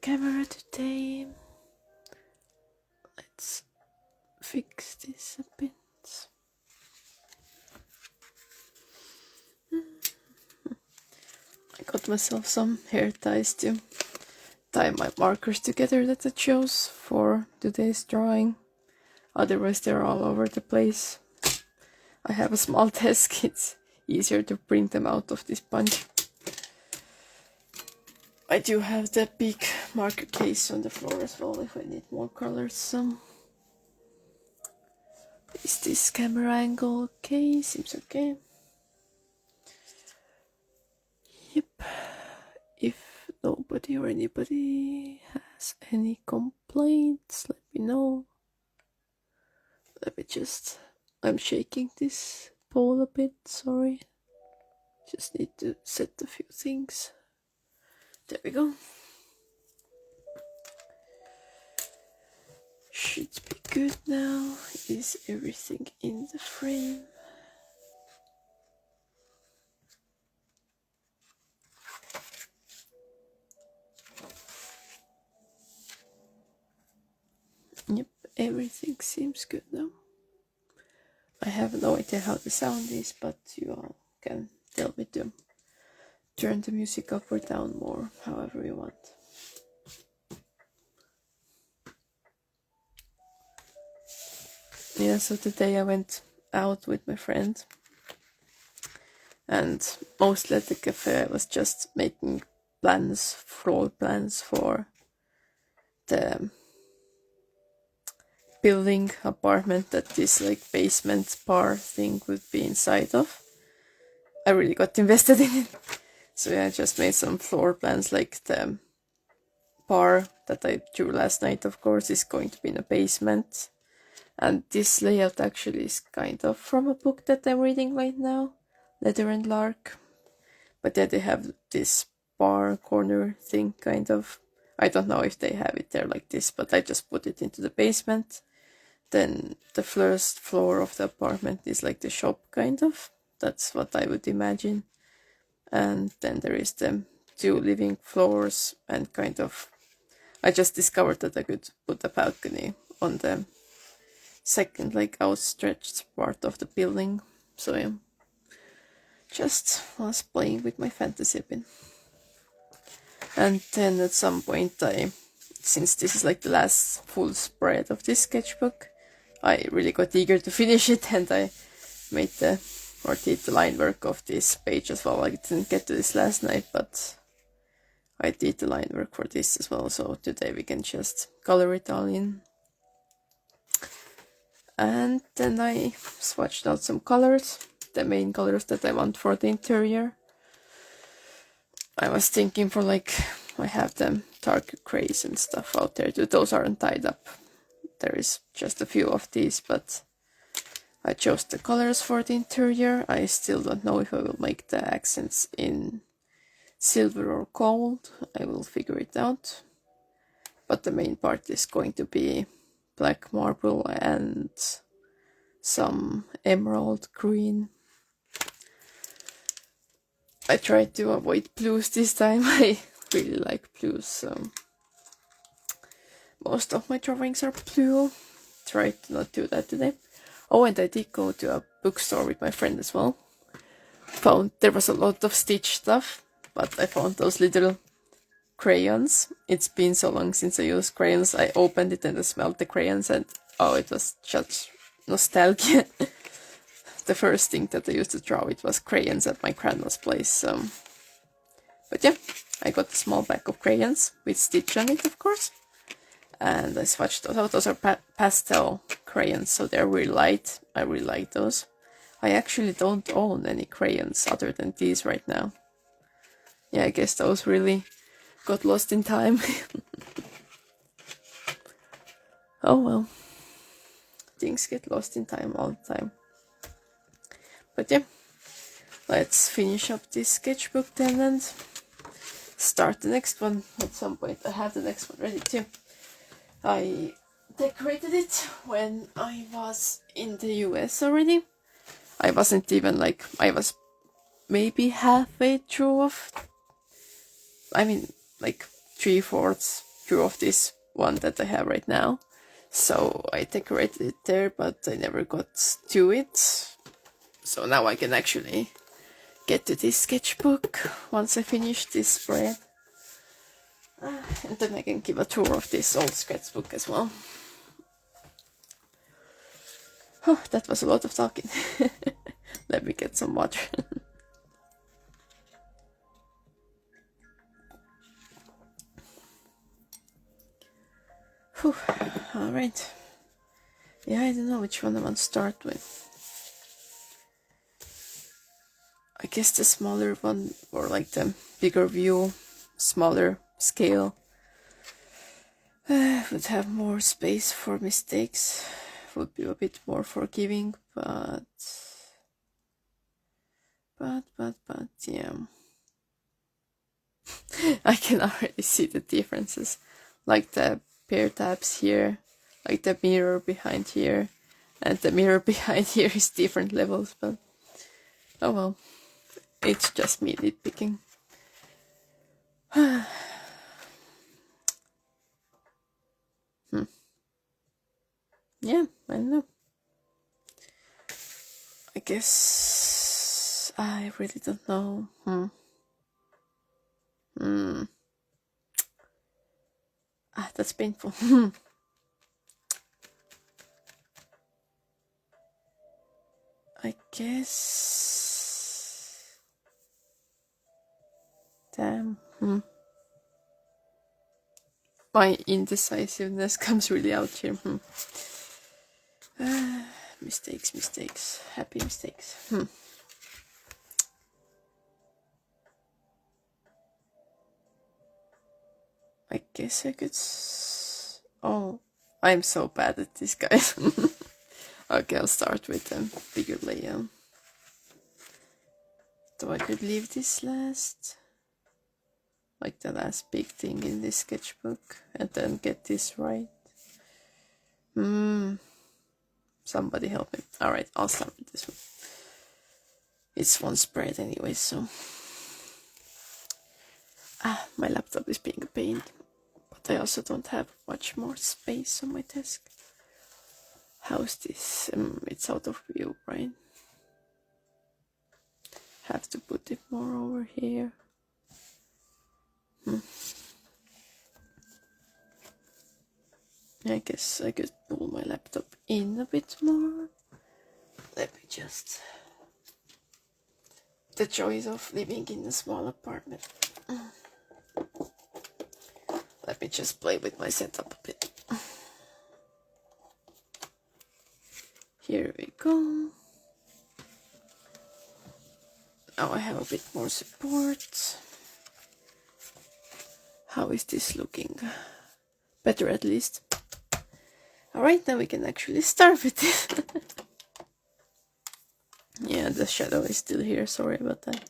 camera today. Let's fix this a bit. I got myself some hair ties to tie my markers together that I chose for today's drawing. Otherwise they're all over the place. I have a small desk, it's easier to print them out of this bunch. I do have the big marker case on the floor as well if I need more colors. So is this camera angle okay? Seems okay. Yep. If nobody or anybody has any complaints, let me know. Let me just... I'm shaking this pole a bit, sorry. Just need to set a few things. There we go. Should be good now. Is everything in the frame? Yep, everything seems good now. I have no idea how the sound is, but you all can tell me to turn the music up or down more, however you want. Yeah, so today I went out with my friend, and mostly at the cafe I was just making plans, floor plans for the building apartment that this like basement bar thing would be inside of. I really got invested in it. So yeah, I just made some floor plans, like the bar that I drew last night, of course, is going to be in a basement. And this layout actually is kind of from a book that I'm reading right now, Leather and Lark. But yeah, they have this bar corner thing, kind of. I don't know if they have it there like this, but I just put it into the basement. Then the first floor of the apartment is like the shop, kind of. That's what I would imagine. And then there is the 2 living floors, and kind of... I just discovered that I could put a balcony on the second, like, outstretched part of the building. So yeah, just was playing with my fantasy a bit. And then at some point since this is like the last full spread of this sketchbook, I really got eager to finish it, and I made did the line work of this page as well. I didn't get to this last night, but I did the line work for this as well, so today we can just color it all in. And then I swatched out some colors, the main colors that I want for the interior. I was thinking for like, I have them dark grays and stuff out there too. Those aren't tied up. There is just a few of these, but I chose the colors for the interior. I still don't know if I will make the accents in silver or gold. I will figure it out. But the main part is going to be black marble and some emerald green. I tried to avoid blues this time. I really like blues, so most of my drawings are blue. Tried to not do that today. Oh, and I did go to a bookstore with my friend as well. Found there was a lot of Stitch stuff, but I found those little crayons. It's been so long since I used crayons. I opened it and I smelled the crayons, and oh, it was just nostalgia. The first thing that I used to draw it was crayons at my grandma's place. But yeah, I got a small bag of crayons with Stitch on it, of course. And I swatched those out. Those are pastel crayons, so they're really light. I really like those. I actually don't own any crayons other than these right now. Yeah, I guess those really got lost in time. Oh well. Things get lost in time all the time. But yeah, let's finish up this sketchbook then and start the next one at some point. I have the next one ready too. I decorated it when I was in the US already. I wasn't even like, I was maybe halfway through of, I mean like 3/4 drew of this one that I have right now. So I decorated it there, but I never got to it. So now I can actually get to this sketchbook once I finish this spread. And then I can give a tour of this old sketchbook as well. Oh, that was a lot of talking. Let me get some water. Alright. Yeah, I don't know which one I want to start with. I guess the smaller one, or like the bigger view, smaller scale, would have more space for mistakes, would be a bit more forgiving, but yeah. I can already see the differences, like the pair tabs here, like the mirror behind here, and the mirror behind here is different levels, but oh well, it's just me nitpicking. Yeah, I don't know. I guess I really don't know. That's painful. I guess. Damn. My indecisiveness comes really out here. Mistakes. Happy mistakes. I guess I could. Oh, I'm so bad at this, guys. Okay, I'll start with a bigger layout. So I could leave this last, like the last big thing in this sketchbook, and then get this right. Somebody help me. Alright, I'll start with this one. It's one spread anyway, so. My laptop is being a pain, but I also don't have much more space on my desk. How's this? It's out of view, right? Have to put it more over here. I guess I could pull my laptop in a bit more. Let me just. The joys of living in a small apartment. Let me just play with my setup a bit. Here we go. Now I have a bit more support. How is this looking? Better at least. Alright, now we can actually start with this. Yeah, the shadow is still here, sorry about that.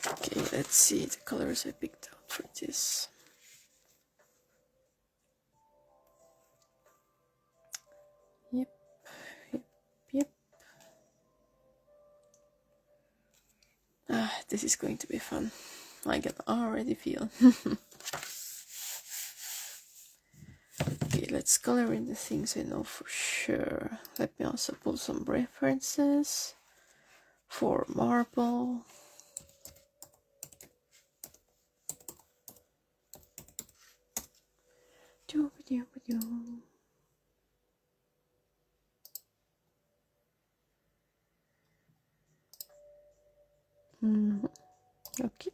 Okay, let's see the colors I picked out for this. Yep. This is going to be fun. I can already feel. Okay, let's color in the things I know for sure. Let me also pull some references for marble. Okay.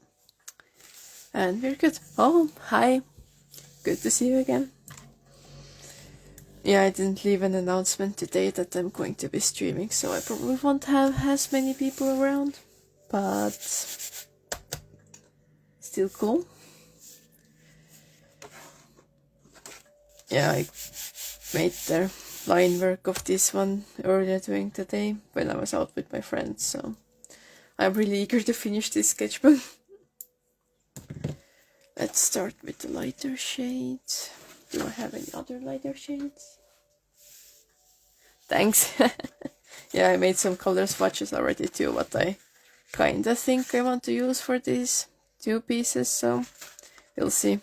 And we're good. Oh, hi. Good to see you again. Yeah, I didn't leave an announcement today that I'm going to be streaming, so I probably won't have as many people around, but still cool. Yeah, I made the line work of this one earlier during the day when I was out with my friends, so I'm really eager to finish this sketchbook. Let's start with the lighter shades. Do I have any other lighter shades? Thanks. Yeah, I made some color swatches already too, what I kinda think I want to use for these 2 pieces, so we'll see.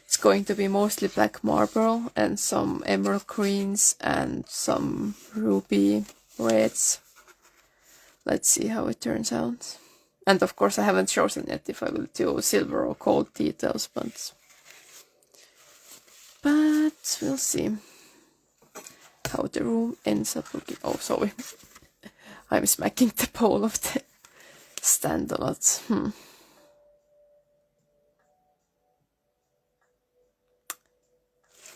It's going to be mostly black marble and some emerald greens and some ruby reds. Let's see how it turns out. And of course I haven't chosen yet if I will do silver or gold details, but we'll see how the room ends up looking. Oh, sorry. I'm smacking the pole of the stand a lot.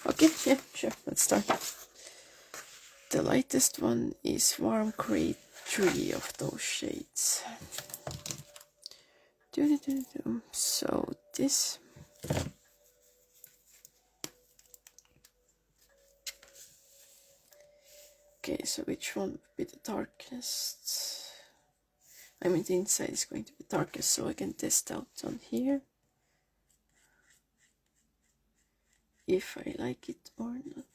Okay, yeah, sure, let's start. The lightest one is warm gray 3 of those shades. So this. Okay, so which one would be the darkest? I mean, the inside is going to be darkest, so I can test out on here if I like it or not.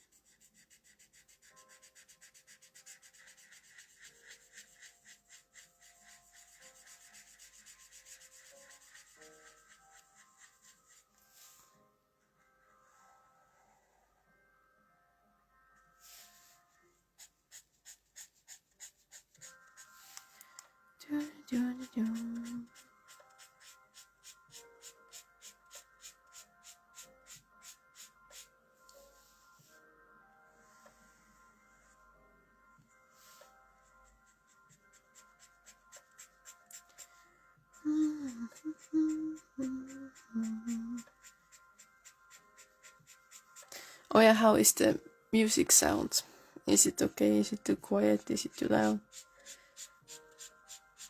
Oh yeah, how is the music sound? Is it okay? Is it too quiet? Is it too loud?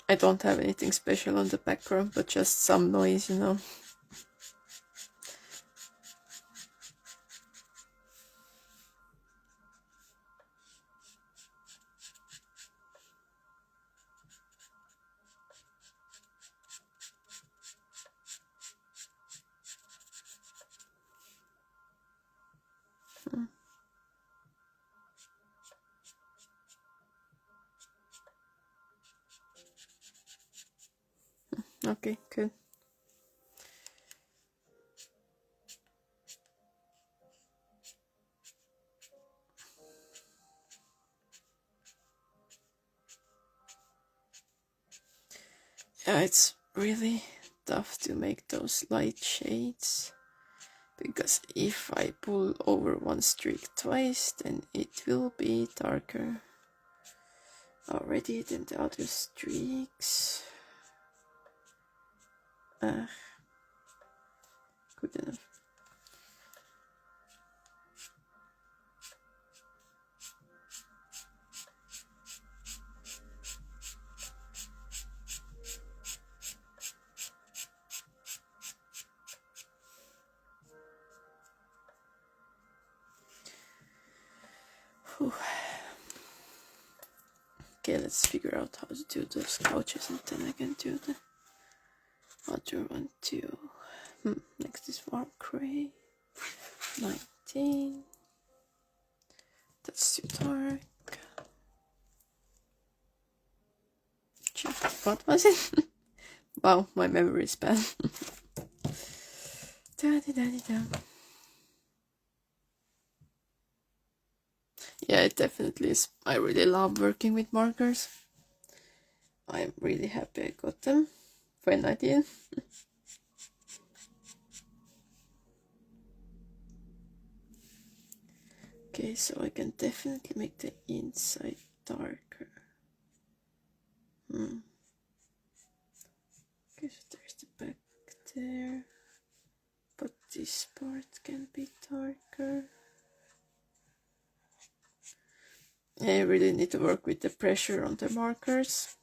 I don't have anything special on the background, but just some noise, you know. Okay, good. Yeah, it's really tough to make those light shades, because if I pull over one streak twice, then it will be darker already than the other streaks. Good enough. Whew. Okay, let's figure out how to do those couches, and then I can do the other one too. Next is warm gray. 19. That's too dark. What was it? Wow, my memory is bad. Yeah, it definitely is. I really love working with markers. I'm really happy I got them when I did. Okay, so I can definitely make the inside darker. Okay, so there's the back there. But this part can be darker. I really need to work with the pressure on the markers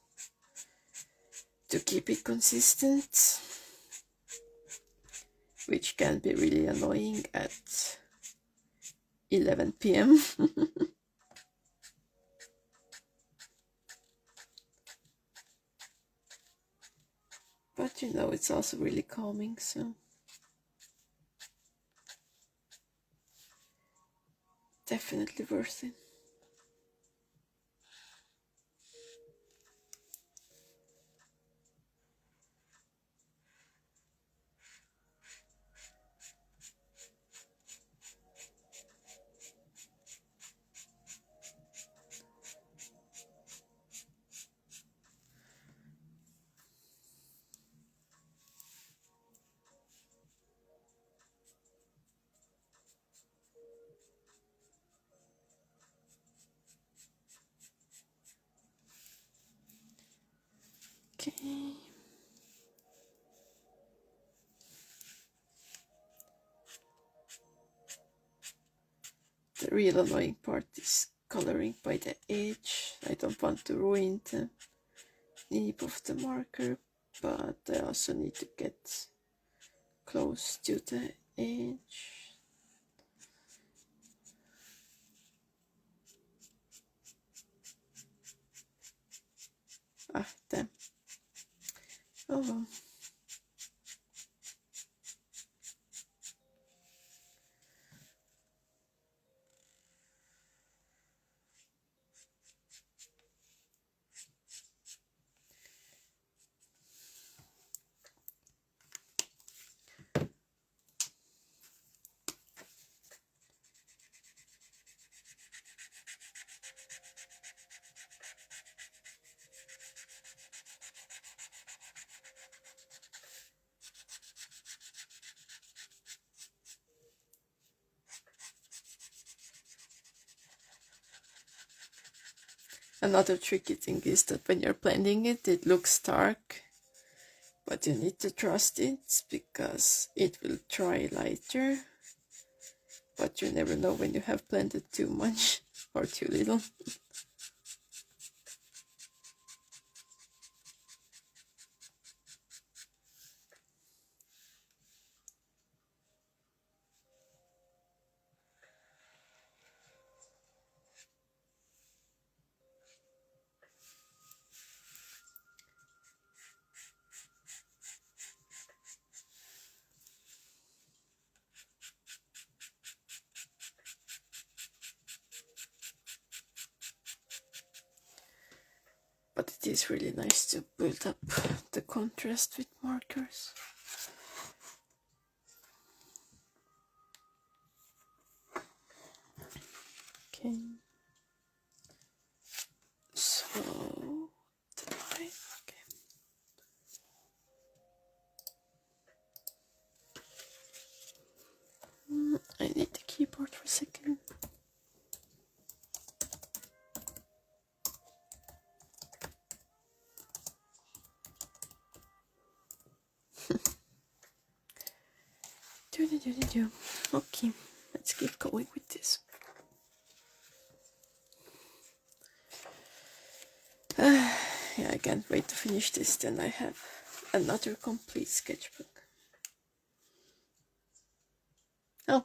to keep it consistent, which can be really annoying at 11 p.m. But you know, it's also really calming, so definitely worth it. The real annoying part is coloring by the edge. I don't want to ruin the nib of the marker, but I also need to get close to the edge. Ah, damn. Oh well. Another tricky thing is that when you're blending it, it looks dark, but you need to trust it because it will dry lighter, but you never know when you have blended too much or too little. But it is really nice to build up the contrast with markers. Okay. So, okay. I need the keyboard for a second. Okay, let's keep going with this. Yeah, I can't wait to finish this, then I have another complete sketchbook. Oh,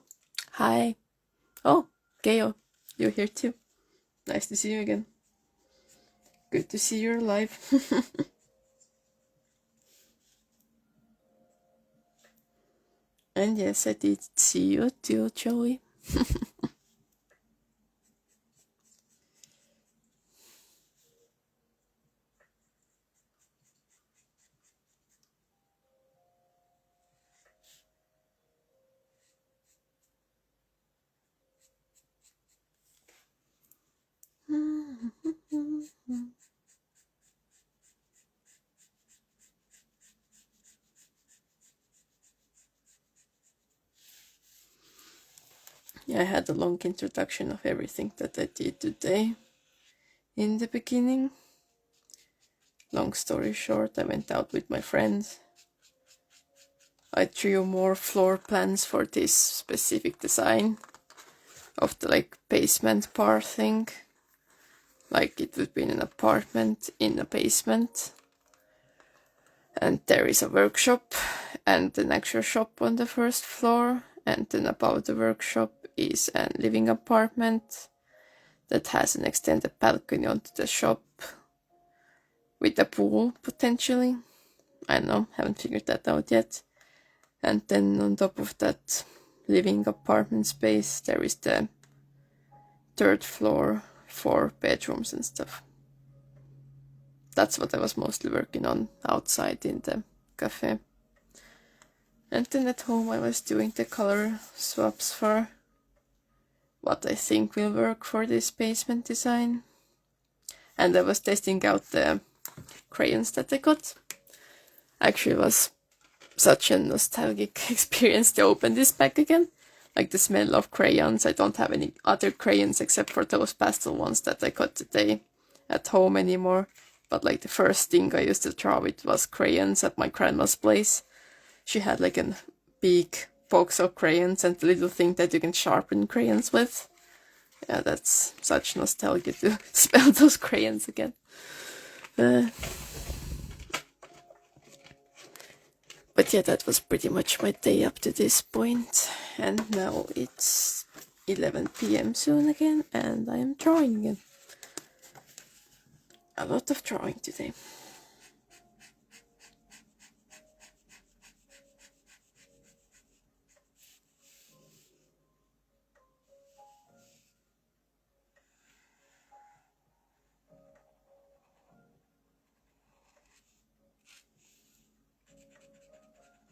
hi. Oh, Gail, you're here too. Nice to see you again. Good to see you're alive. And yes, I did see you too, Joey. Yeah, I had a long introduction of everything that I did today. In the beginning, long story short, I went out with my friends. I drew more floor plans for this specific design of the basement part thing. Like it would be in an apartment in a basement. And there is a workshop and an actual shop on the first floor. And then above the workshop is a living apartment that has an extended balcony onto the shop with a pool, potentially. I don't know, haven't figured that out yet. And then on top of that living apartment space, there is the third floor for bedrooms and stuff. That's what I was mostly working on outside in the cafe. And then at home I was doing the color swaps for what I think will work for this basement design. And I was testing out the crayons that I got. Actually, it was such a nostalgic experience to open this pack again. Like the smell of crayons. I don't have any other crayons except for those pastel ones that I got today at home anymore. But like the first thing I used to draw with was crayons at my grandma's place. She had a big box of crayons and the little thing that you can sharpen crayons with. Yeah, that's such nostalgia to smell those crayons again. But yeah, that was pretty much my day up to this point. And now it's 11 p.m. soon again, and I am drawing again. A lot of drawing today.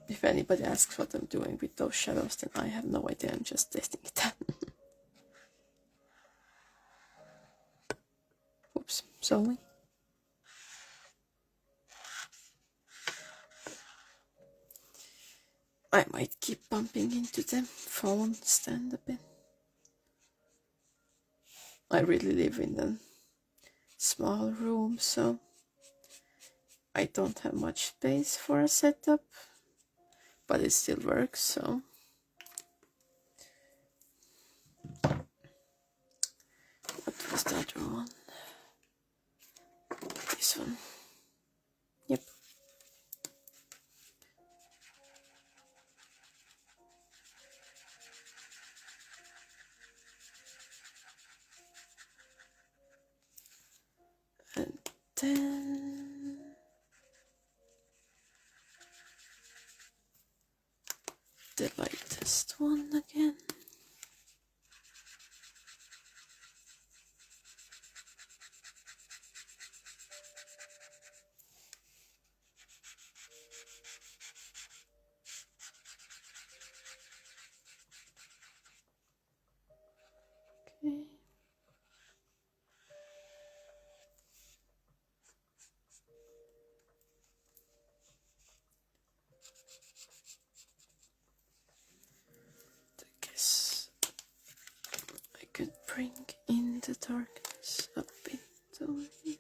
If anybody asks what I'm doing with those shadows, then I have no idea. I'm just testing it out. Oops, sorry. I might keep bumping into the phone stand a bit. I really live in a small room, so I don't have much space for a setup, but it still works, so. What was the other one? This one. Yep. And then the lightest one again. Okay. I guess I could bring in the darkness a bit over here.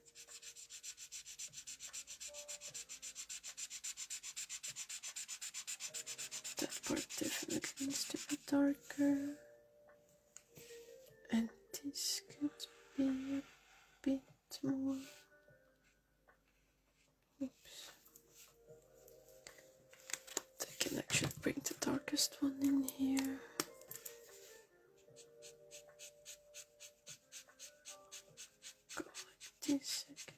That part definitely needs to be darker. And this could be a bit more. Oops. I can actually bring the darkest one in here. Go like this again.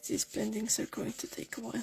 These blendings are going to take a while.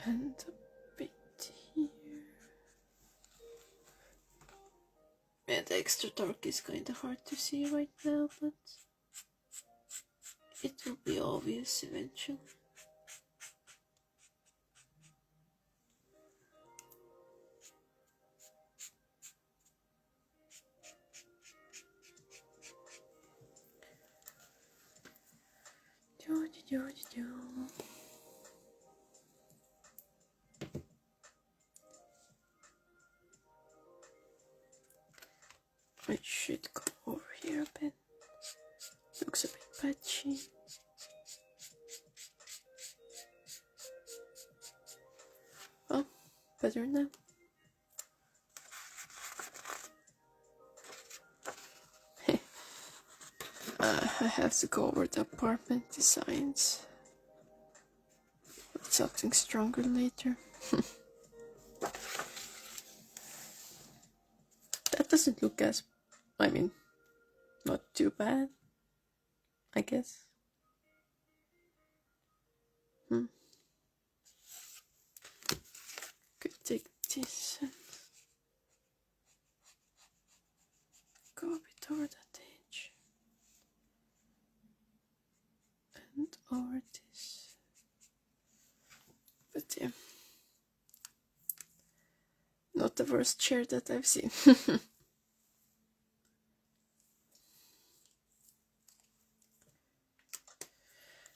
And a bit here. Yeah, the extra dark is kind of hard to see right now, but it will be obvious eventually. I should go over here a bit. Looks a bit patchy. Oh, better now. I have to go over the apartment designs with something stronger later. That doesn't look as, I mean, not too bad, I guess. Could take this and go a bit over that edge. And over this. But yeah. Not the worst chair that I've seen.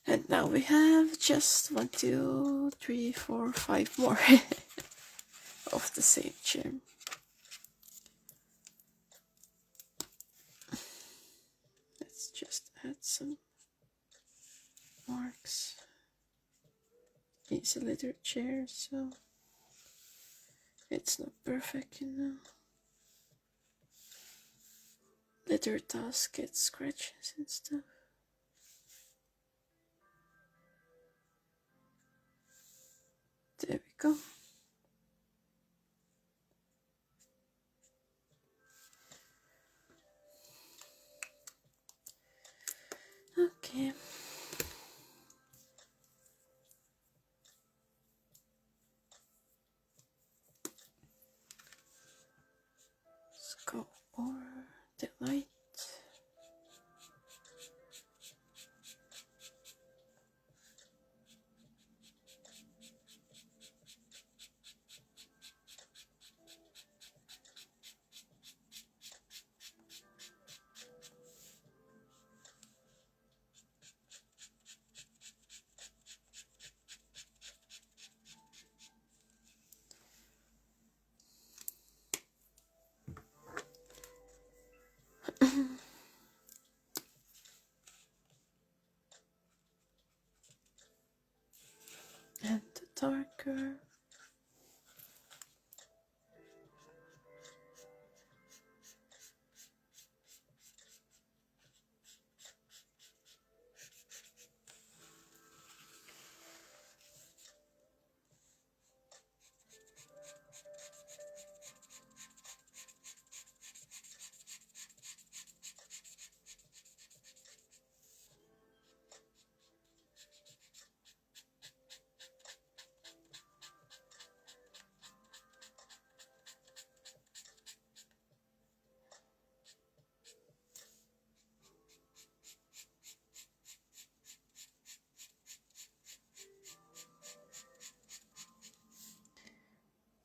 And now we have just 1, 2, 3, 4, 5 more of the same chair. Let's just add some marks. It's a leather chair, so it's not perfect, you know. Leather does get scratches and stuff. There we go. Okay. Let's go over the light. And darker.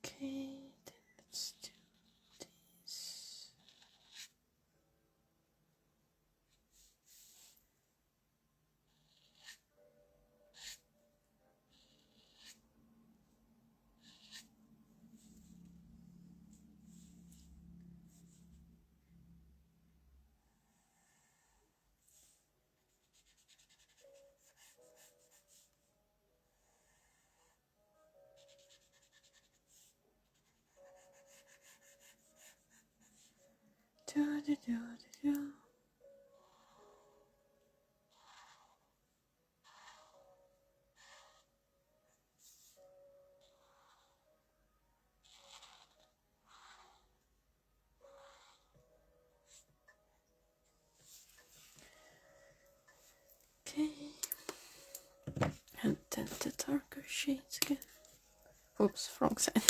Okay, then let's do this. Do, do, do, do, do. Okay, and then the darker shades again. Oops, wrong side.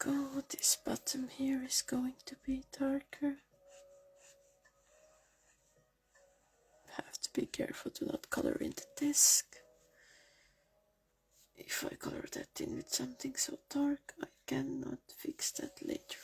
Go, this bottom here is going to be darker. Have to be careful to not color in the disc. If I color that in with something so dark, I cannot fix that later.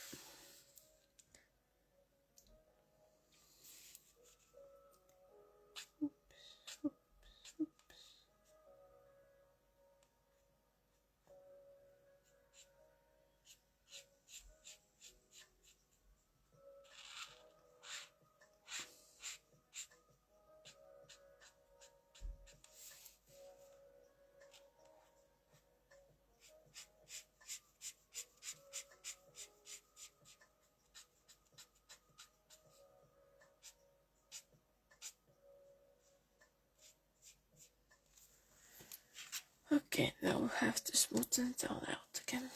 Okay, now we have to smoothen it all out again.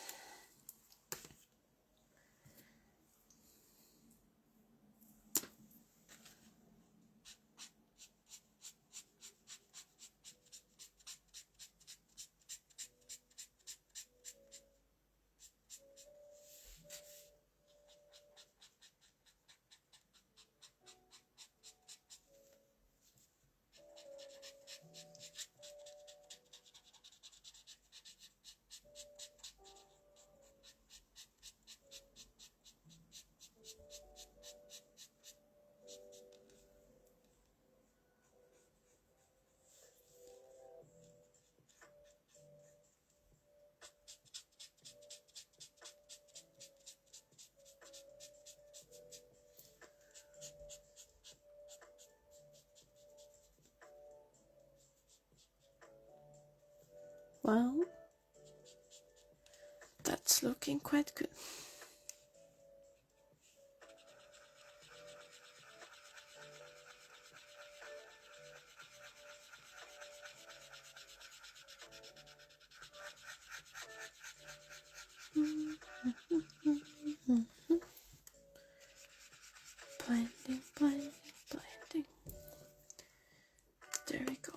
Well, that's looking quite good. Blending, blending, blending. There we go.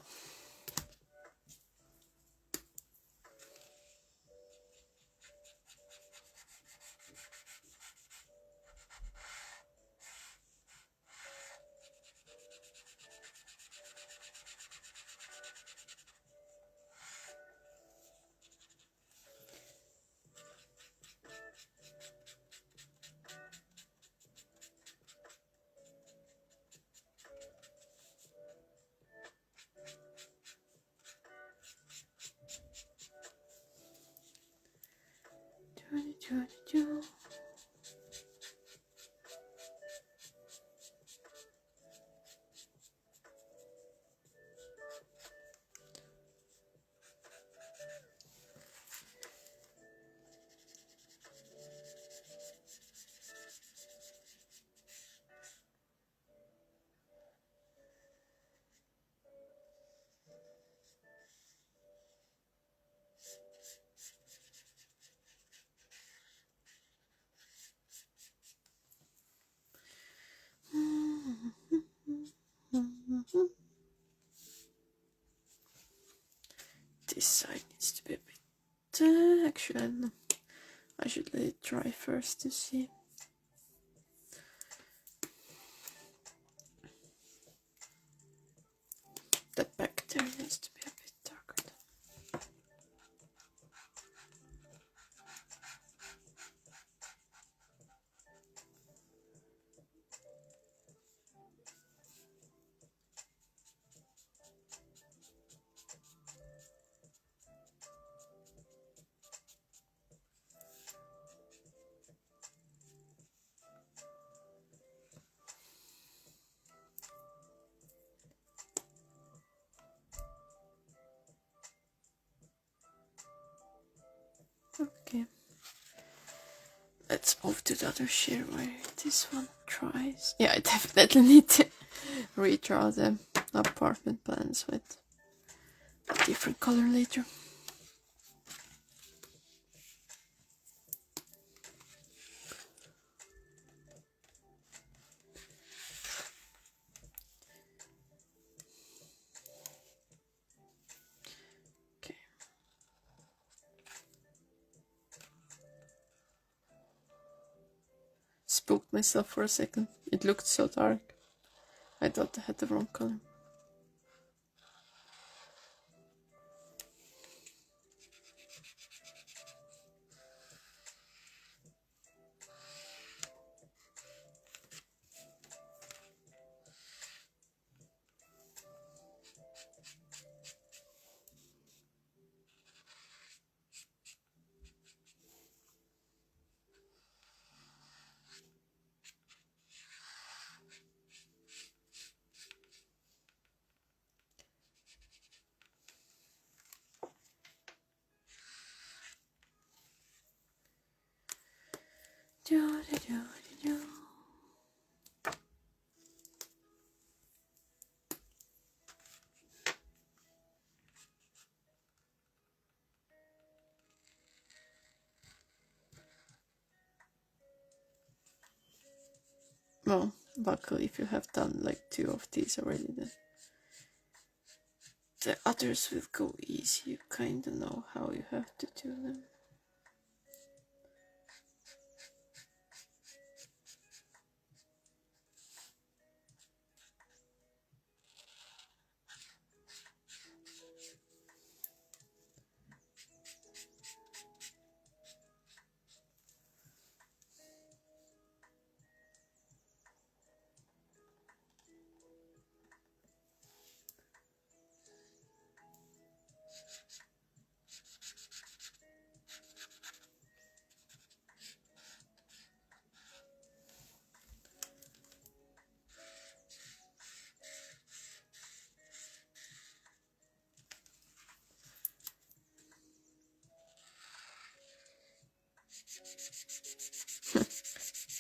Do. This side needs to be a bit. Actually, I should let it dry first to see. The back there needs to be a bit darker. let's move to the other share where this one tries. Yeah, I definitely need to redraw the apartment plans with a different color later. Okay. Spooked myself for a second. It looked so dark. I thought I had the wrong color. Well, luckily if you have done like 2 of these already, then the others will go easy. You kinda know how you have to do them.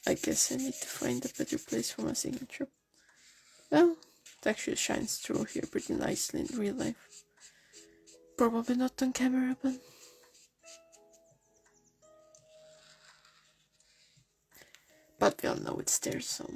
I guess I need to find a better place for my signature. Well, it actually shines through here pretty nicely in real life. Probably not on camera, but we all know it's there, so...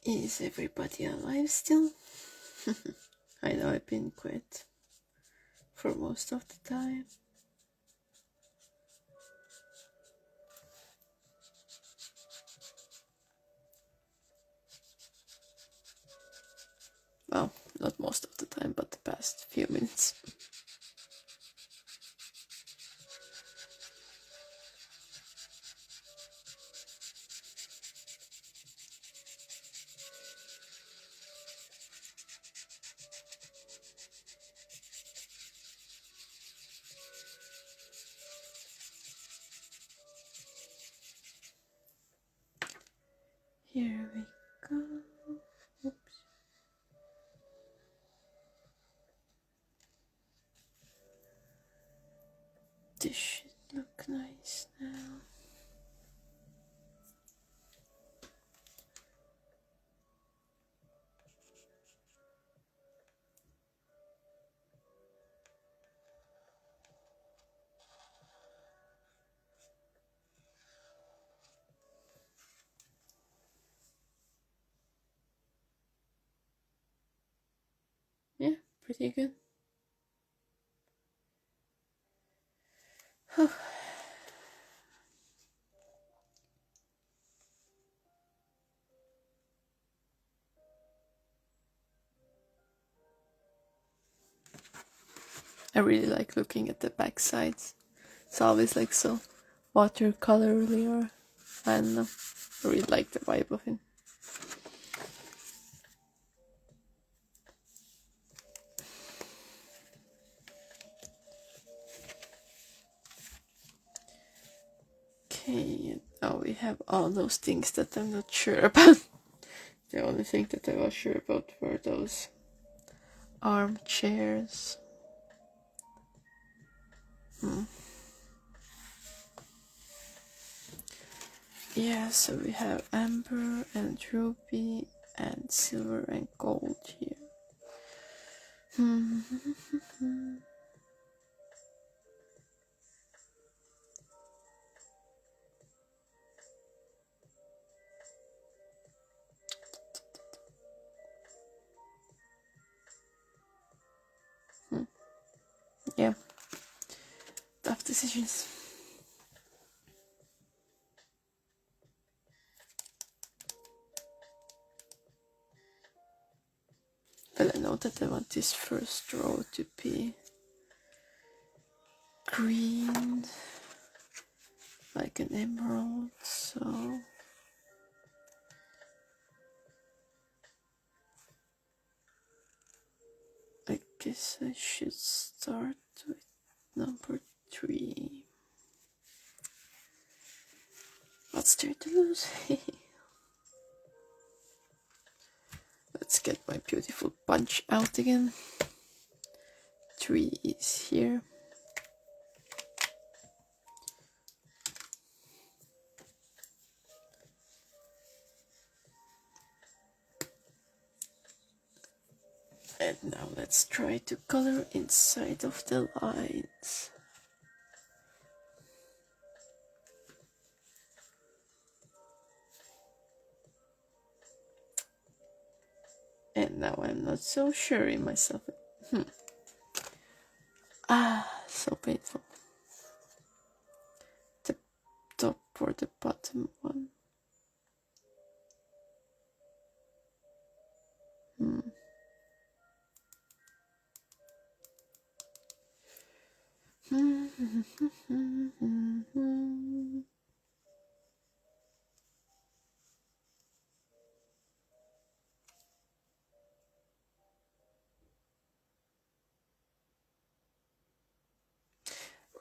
Is everybody alive still? I know I've been quiet for most of the time. Well, not most of the time, but the past few minutes. Here we go. Oops. This should look nice now. Yeah, pretty good. I really like looking at the back sides. It's always like so watercolorly, or I don't know. I really like the vibe of it. Okay, now we have all those things that I'm not sure about. The only thing that I was sure about were those armchairs. Yeah, so we have amber and ruby and silver and gold here. Yeah, tough decisions. But I know that I want this first row to be green, like an emerald, so I guess I should start with number 3. What's there to lose? Let's get my beautiful punch out again. 3 is here. And now let's try to color inside of the lines. And now I'm not so sure in myself. So painful. for the bottom one.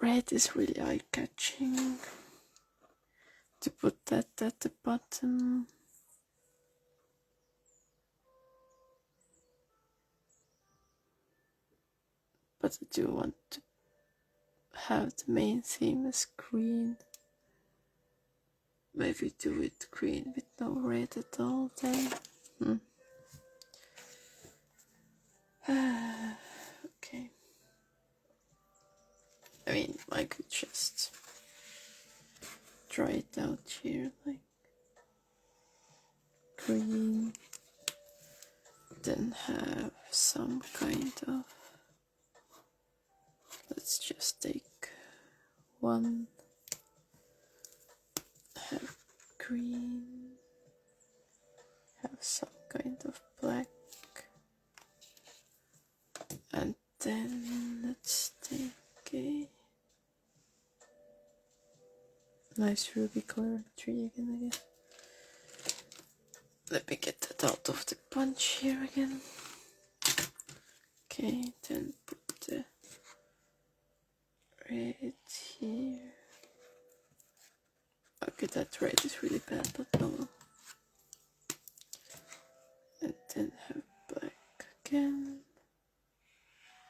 Red is really eye-catching. To put that at the bottom. But I do want to have the main theme as green. Maybe do it green with no red at all then. Okay. I mean, I could just try it out here, like green, then have some kind of, let's just take one, have green, have some kind of black, and then let's take a nice ruby colored tree again, I guess. Let me get that out of the bunch here again. Okay, then put the red here. Okay, that red is really bad, but no. And then have black again.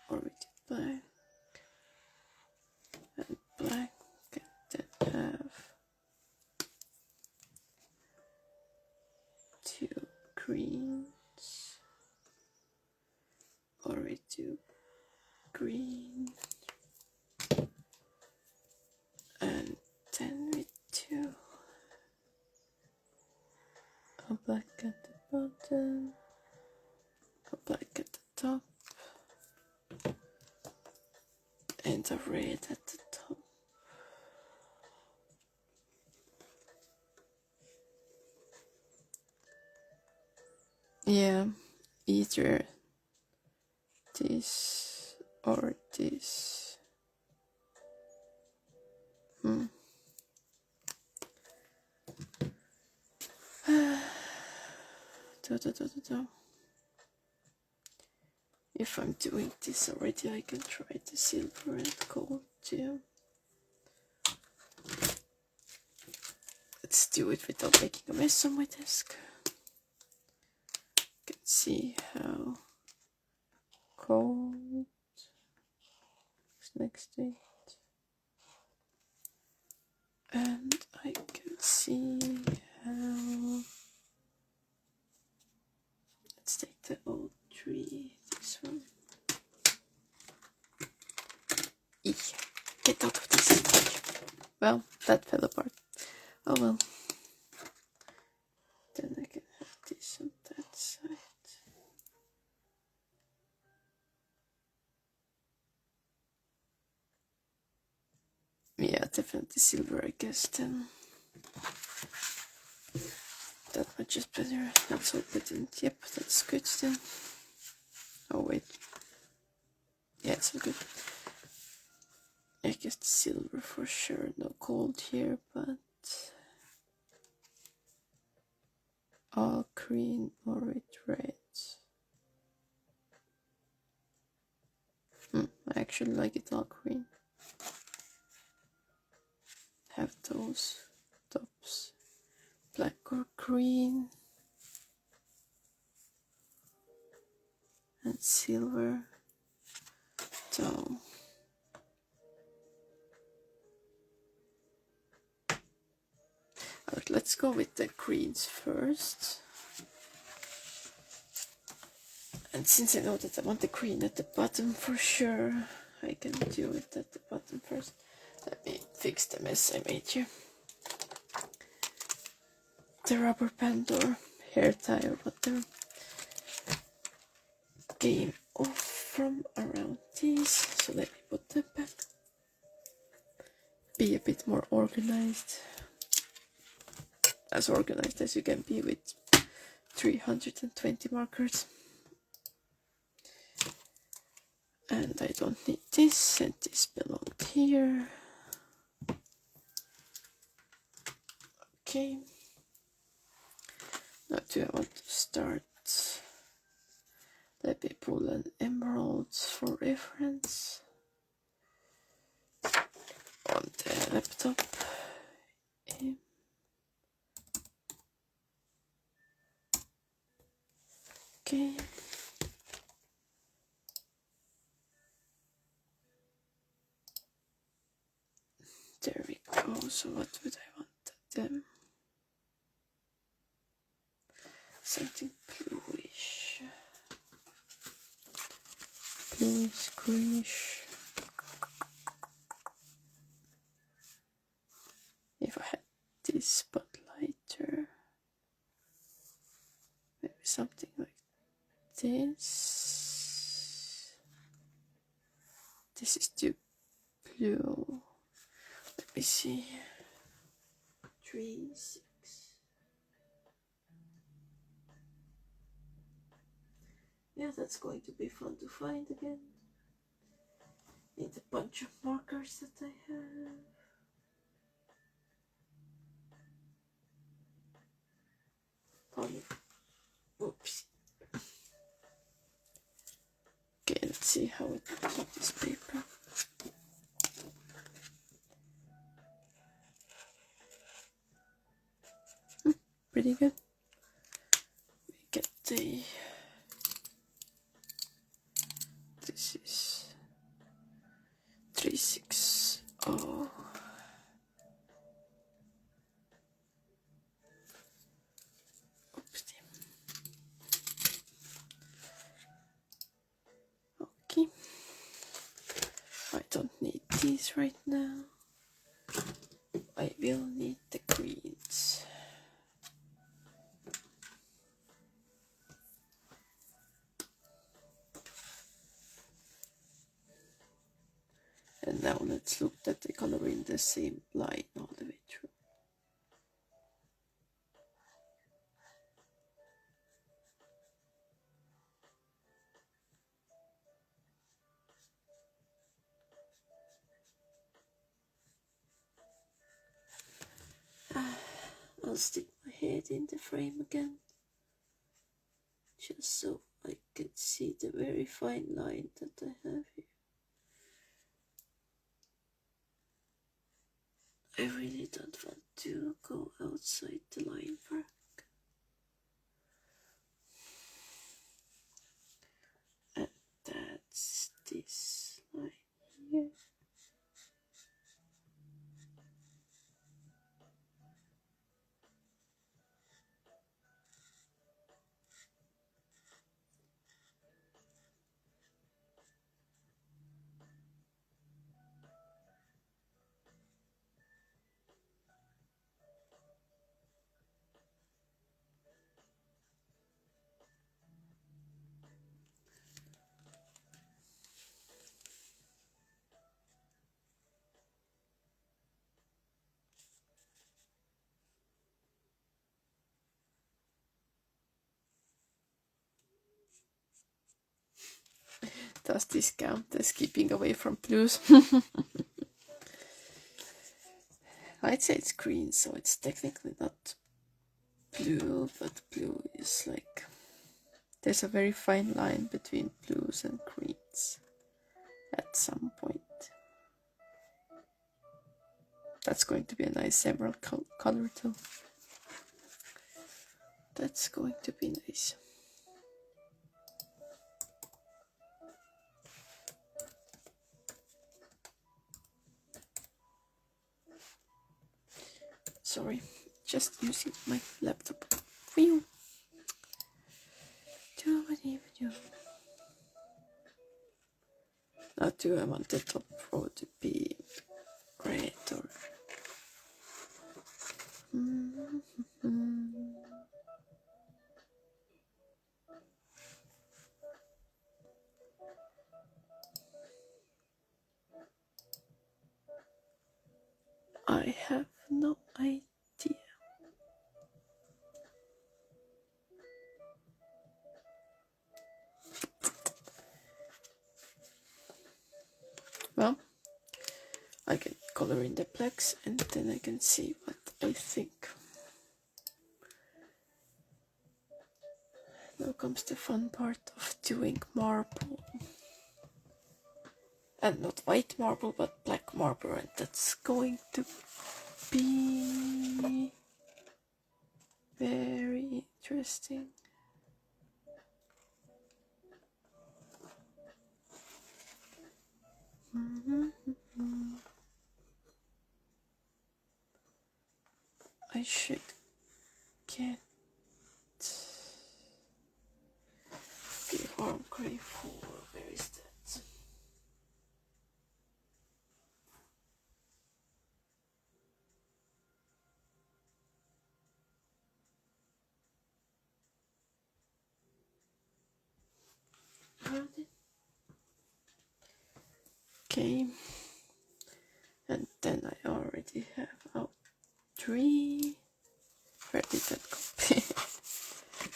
Or we did black. And black. And then have two greens. Or we do green. And then we do a black at the bottom, a black at the top, and a red at the top. Yeah, either this or this. If I'm doing this already, I can try the silver and gold too. Let's do it without making a mess on my desk. You can see how gold is next to it. And I can see how, let's take the old tree, this one. Eek, get out of this. Well, that fell apart. Oh well. Then I can have this on that side. Yeah, definitely silver, I guess, then. That much is better. Let's hope it didn't. Yep, that's good then. Oh, wait. Yeah, it's all good. I guess silver for sure. No gold here, but all green or with red. I actually like it all green. Have those tops black or green and silver. So alright, let's go with the greens first. And since I know that I want the green at the bottom for sure, I can do it at the bottom first. Let me fix the mess I made here. The rubber band or hair tie or whatever came off from around these, so let me put them back. Be a bit more organized. as organized as you can be with 320 markers. And I don't need this, and this belonged here. Okay. Now do I want to start? Let me pull an emerald for reference on the laptop. Okay. There we go. So what would I want them? Something bluish. Bluish, greenish. If I had this spotlighter, maybe something like this. This is too blue. Let me see. 3, 6. Yeah, that's going to be fun to find again. Need a bunch of markers that I have. Oops. Okay, let's see how it looks on this paper. Pretty good. We get the. This is 360. Oopsie. Okay. I don't need these right now. I will need the greens. And now let's look at the color in the same line all the way through. I'll stick my head in the frame again, just so I can see the very fine line that I have here. I really don't want to go outside the line work. And that's this line here. Does this count as keeping away from blues? I'd say it's green, so it's technically not blue, but blue is like... There's a very fine line between blues and greens at some point. That's going to be a nice emerald color too. That's going to be nice. Sorry, just using my laptop for you. Now do I want the top row to be red or... I have no idea. I can color in the blacks and then I can see what I think. Now comes the fun part of doing marble. And not white marble, but black marble, and that's going to be very interesting. I should get the arm gray 4. Where is that? Okay, and then I already have out 3. Where did that go?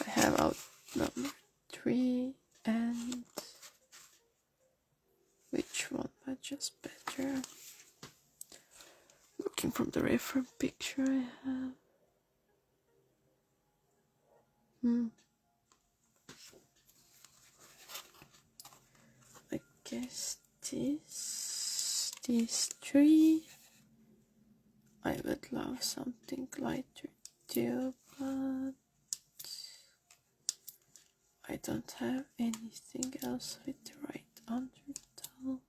I have out number 3 and which one matches better? Looking from the reference picture I have. I guess these 3. I would love something lighter too, but I don't have anything else with the right undertone.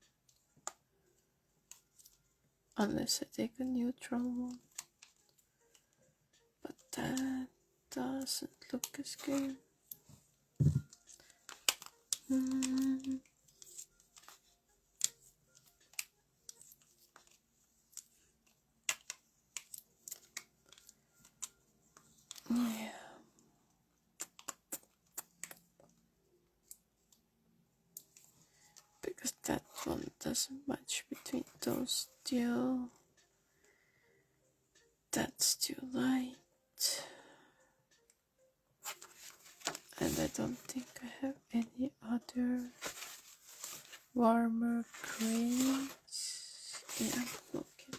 Unless I take a neutral one. But that doesn't look as good. Yeah. Because that one doesn't match between those two. That's too light. And I don't think I have any other warmer greens. Yeah, okay.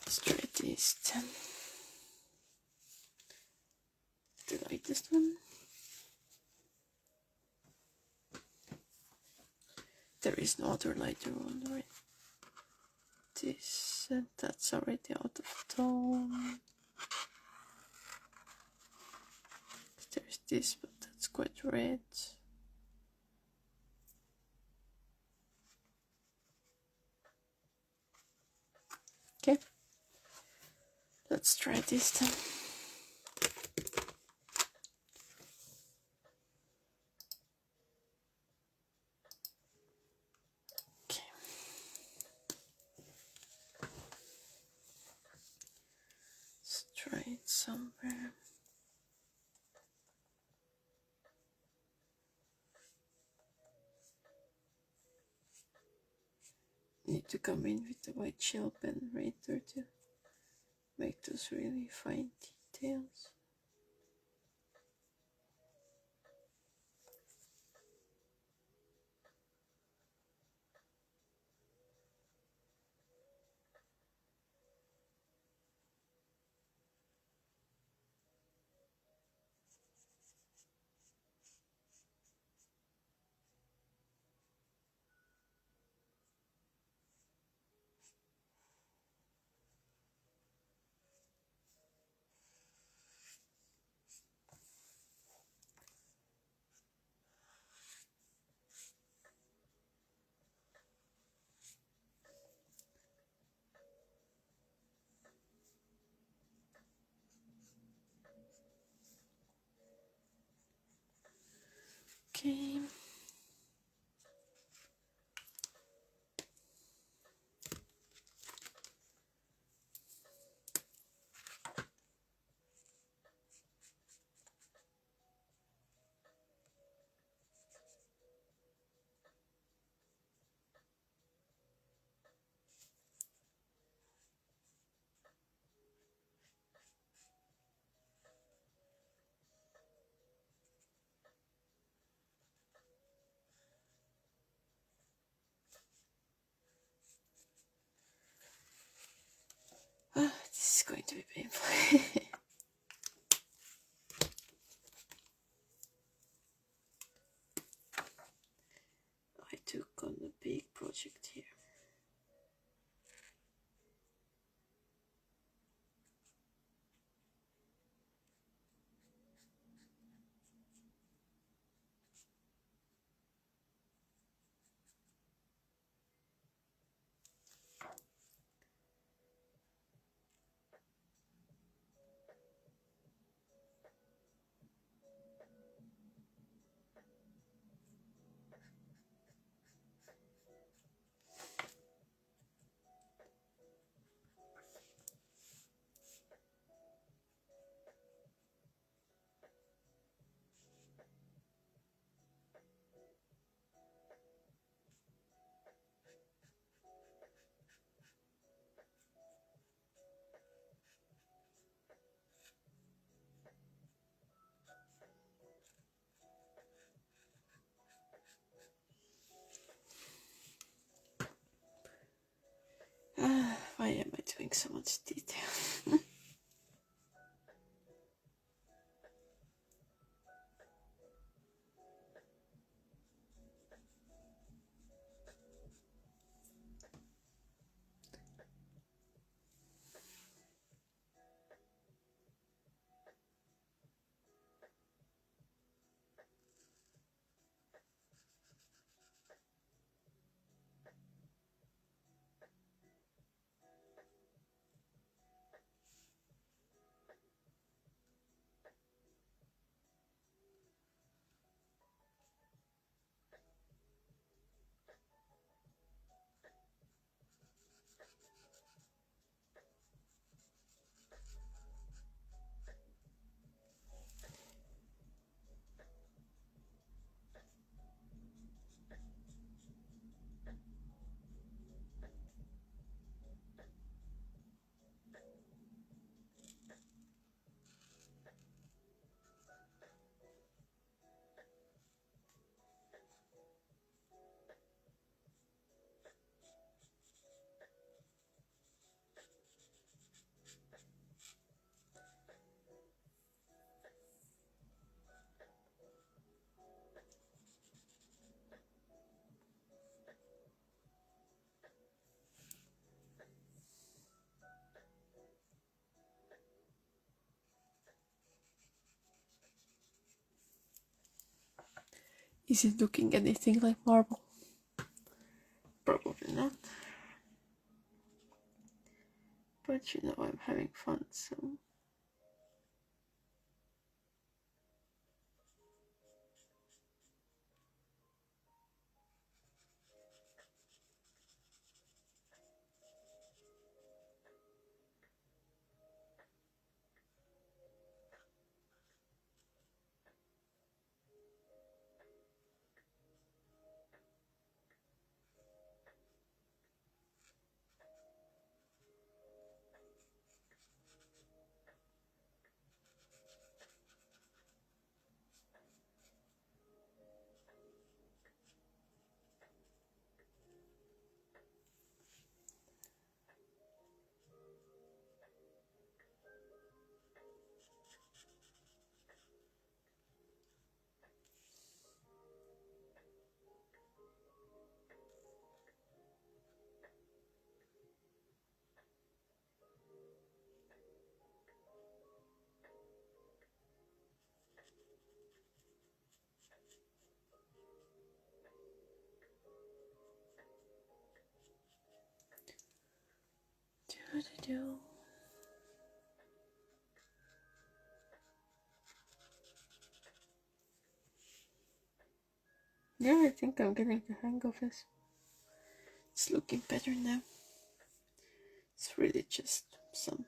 Let's try this then. The lightest one. There is no other lighter one, right? This and that's already out of tone. There's this, but that's quite red. Okay, let's try this then. Okay. Let's try it somewhere. Need to come in with the white shell pen later to make those really fine details. Why am I doing so much detail? Is it looking anything like marble? Probably not. But you know, I'm having fun, so. Do. Yeah, I think I'm getting the hang of this. It's looking better now. It's really just some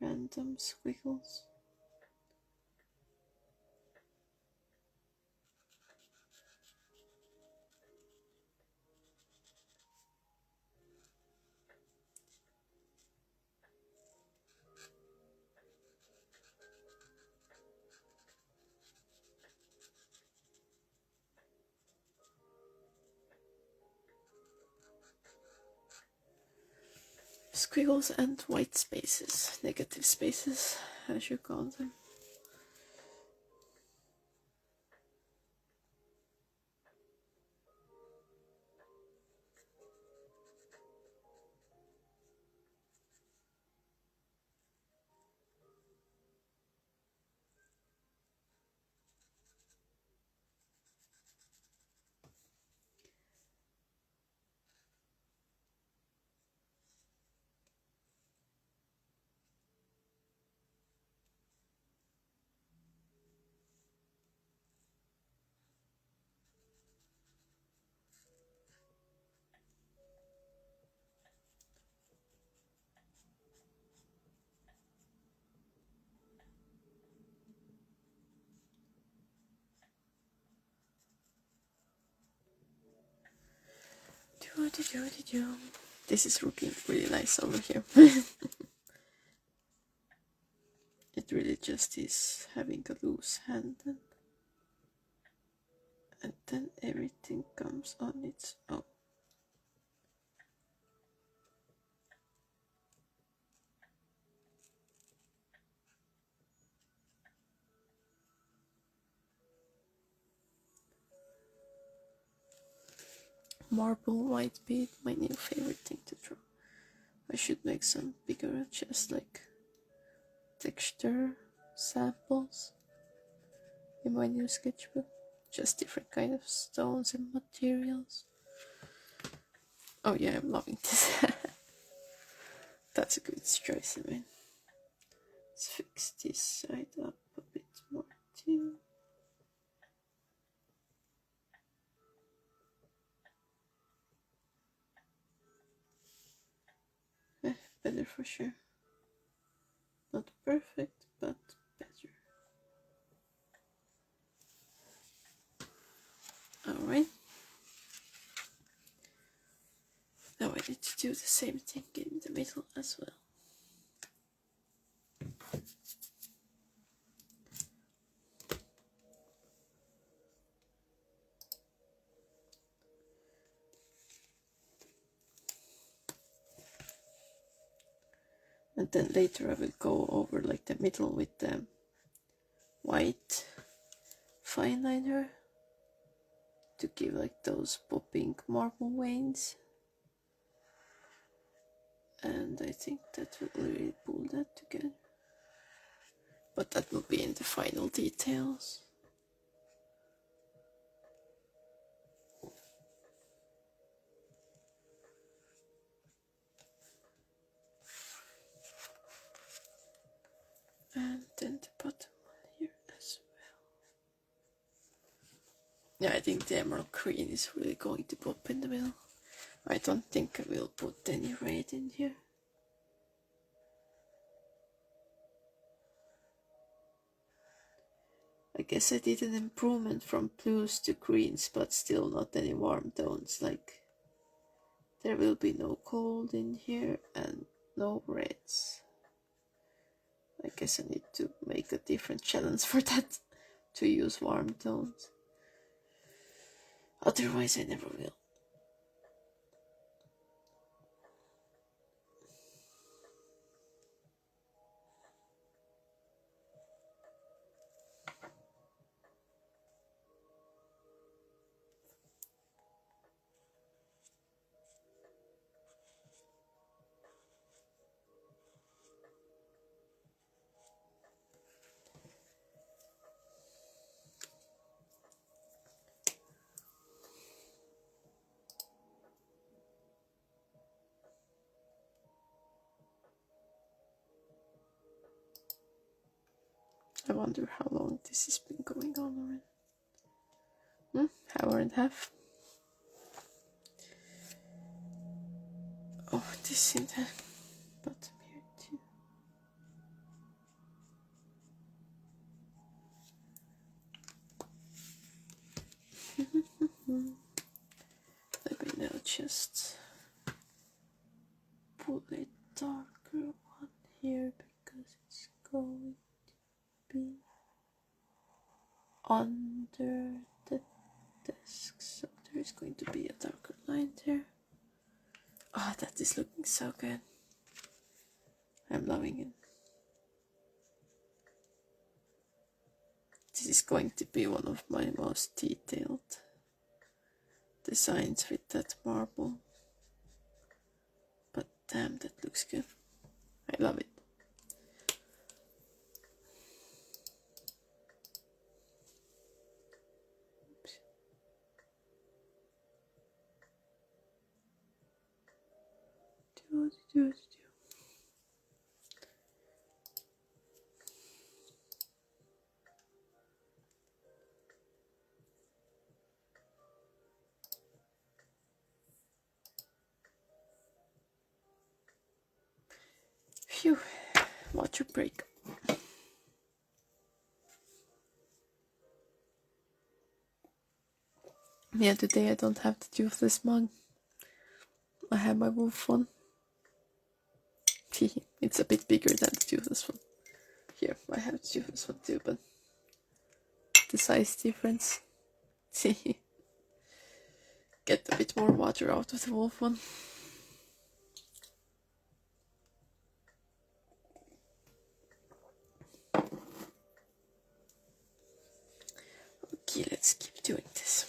random squiggles. Squiggles and white spaces, negative spaces, as you call them. This is looking really nice over here. It really just is having a loose hand, and then everything comes on its own. marble might be my new favorite thing to draw. I should make some bigger, just like texture samples in my new sketchbook. Just different kind of stones and materials. Oh yeah, I'm loving this. That's a good choice, I mean. Let's fix this side up a bit more too. Better for sure. Not perfect, but better. Alright. Now I need to do the same thing in the middle as well. And then later I will go over like the middle with the white fine liner to give like those popping marble veins. And I think that will really pull that together. But that will be in the final details. And then the bottom one here as well. Yeah, I think the emerald green is really going to pop in the middle. I don't think I will put any red in here. I guess I did an improvement from blues to greens, but still not any warm tones. Like, there will be no gold in here and no reds. I guess I need to make a different challenge for that, to use warm tones. Otherwise I never will. I wonder how long this has been going on already. Hour and a half. Oh, this in the bottom here too. Let me now just pull a darker one here because it's going to be under the desk, so there is going to be a darker line there. Oh, that is looking so good. I'm loving it. This is going to be one of my most detailed designs with that marble. But damn, that looks good. I love it. Phew, water break. Yeah, today I don't have the toothless mug. I have my wolf one. It's a bit bigger than the toothless one. Here, I have the toothless one too, but the size difference. Get a bit more water out of the wolf one. Okay, let's keep doing this.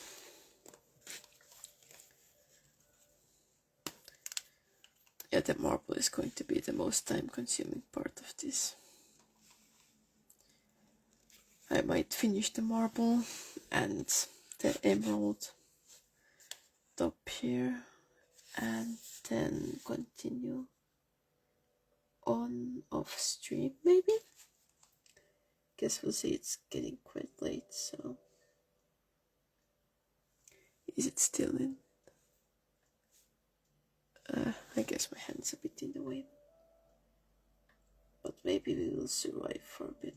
Yeah, the marble is going to be the most time-consuming part of this. I might finish the marble and the emerald top here, and then continue on off stream maybe. Guess we'll see. It's getting quite late, so is it still in? I guess my hand's a bit in the way, but maybe we will survive for a bit.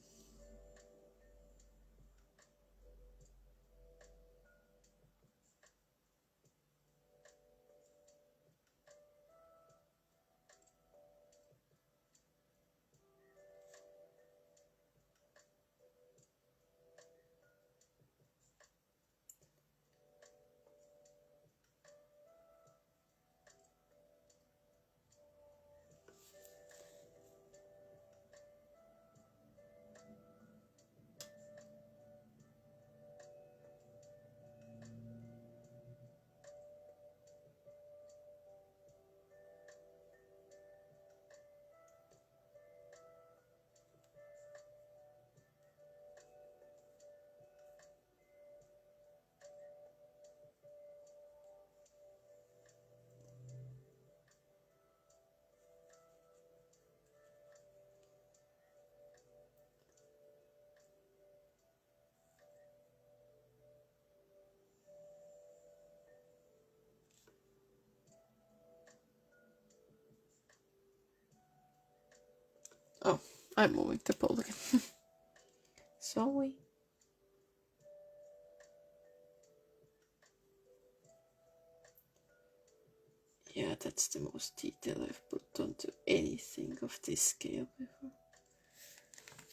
Oh, I'm moving the pole again. Sorry. Yeah, that's the most detail I've put onto anything of this scale before.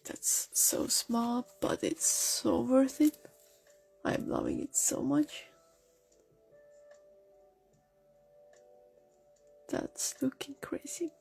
That's so small, but it's so worth it. I'm loving it so much. That's looking crazy.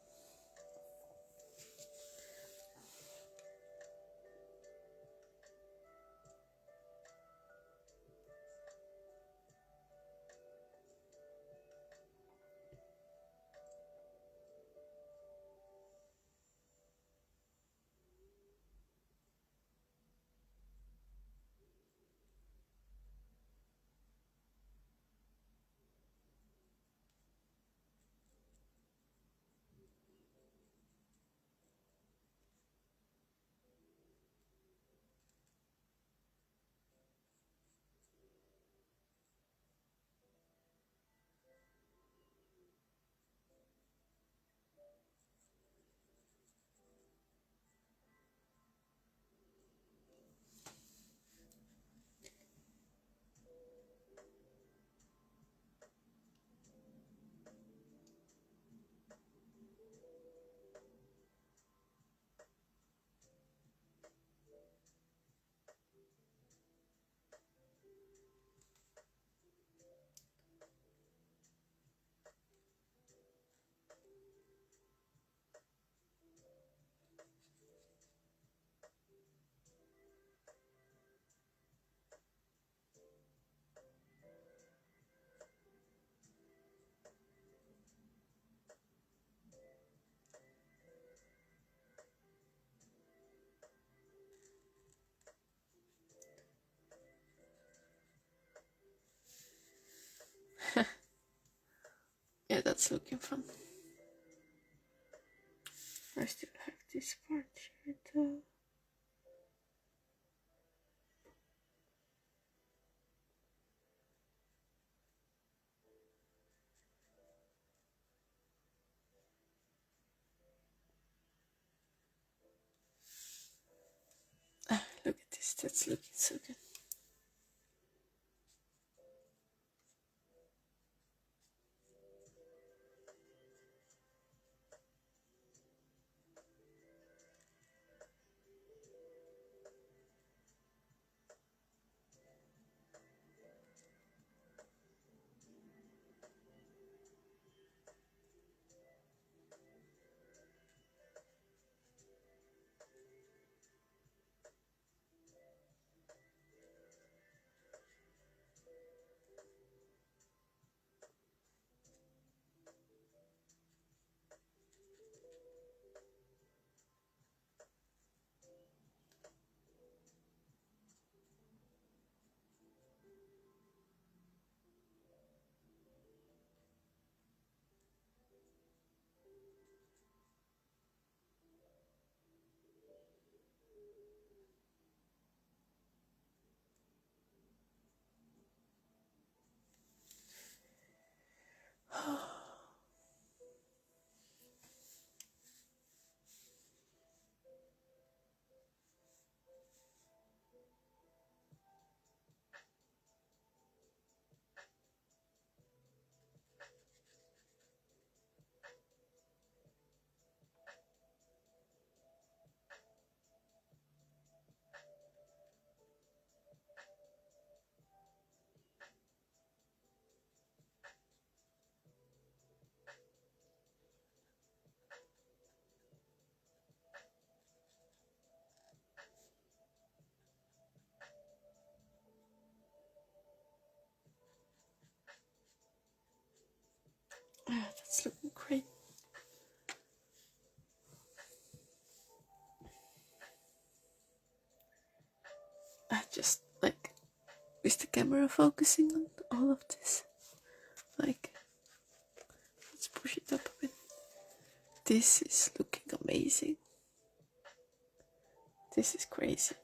Yeah, that's looking fun. I still have this part here too. Look at this, that's looking so good. That's looking great. I just like, is the camera focusing on all of this? Like, let's push it up a bit. This is looking amazing. This is crazy.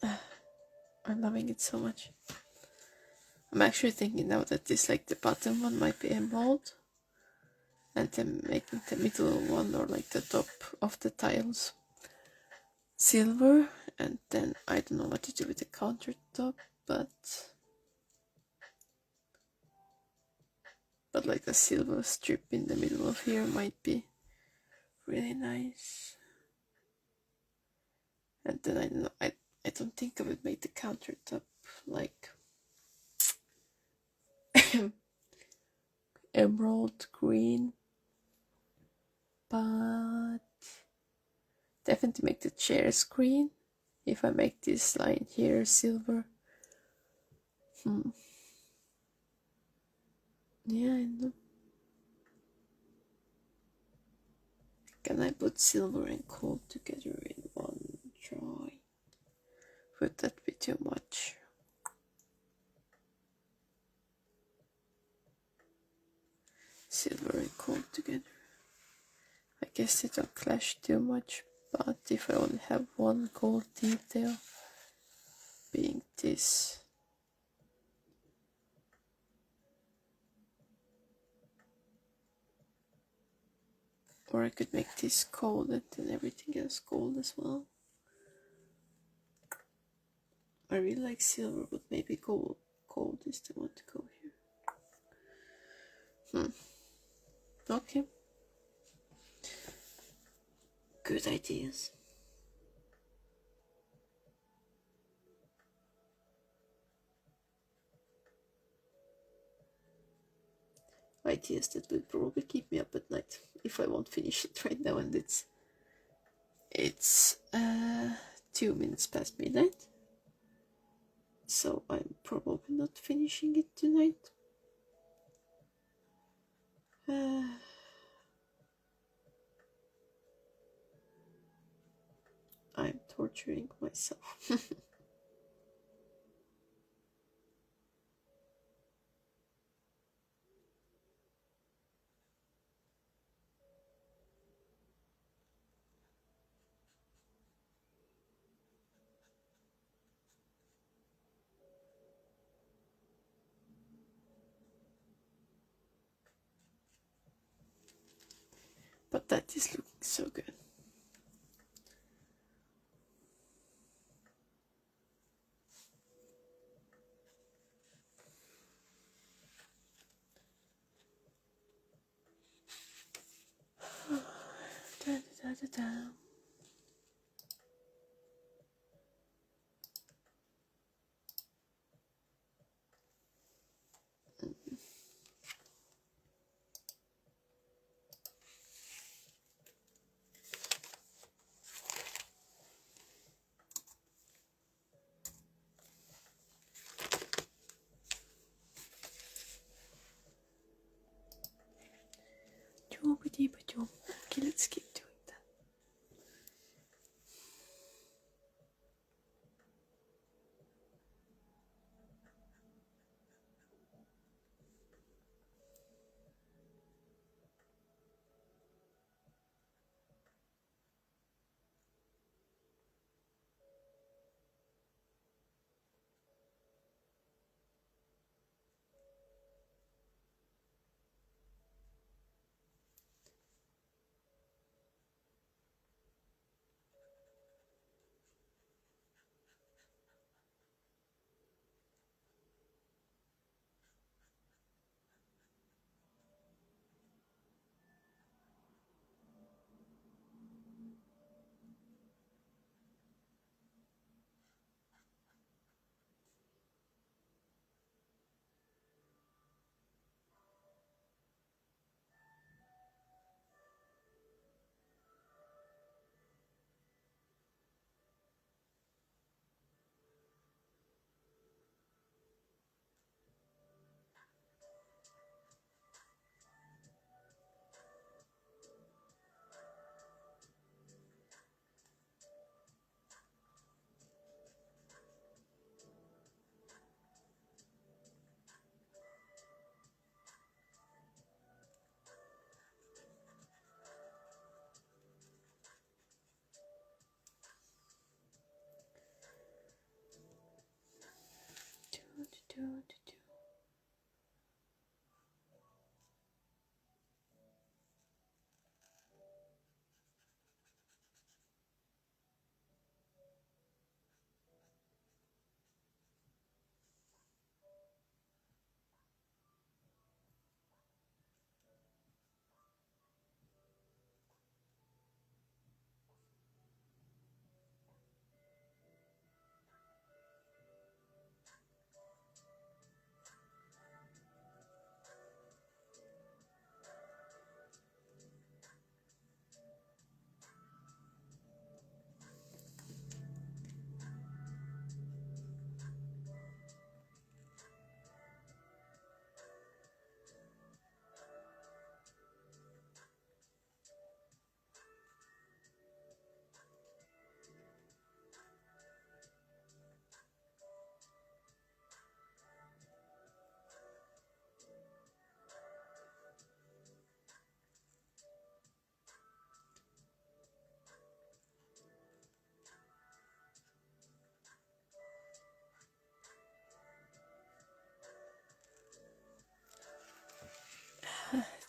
I'm loving it so much. I'm actually thinking now that this, like, the bottom one might be emerald, and then making the middle one, or like the top of the tiles, silver, and then I don't know what to do with the countertop, but like a silver strip in the middle of here might be really nice. And then I don't know, I don't think I would make the countertop like emerald green, but definitely make the chairs green. If I make this line here silver, yeah, I know. Can I put silver and gold together in one drawing? Would that be too much? Silver and gold together. I guess they don't clash too much, but if I only have one gold detail, being this, or I could make this gold and then everything else gold as well. I really like silver, but maybe gold is the one to go here. Okay. Good ideas. Ideas that will probably keep me up at night if I won't finish it right now, and it's 2 minutes past midnight, so I'm probably not finishing it tonight. I'm torturing myself. But that is looking so good. Da, da, da, da. Okay, let's keep doing that.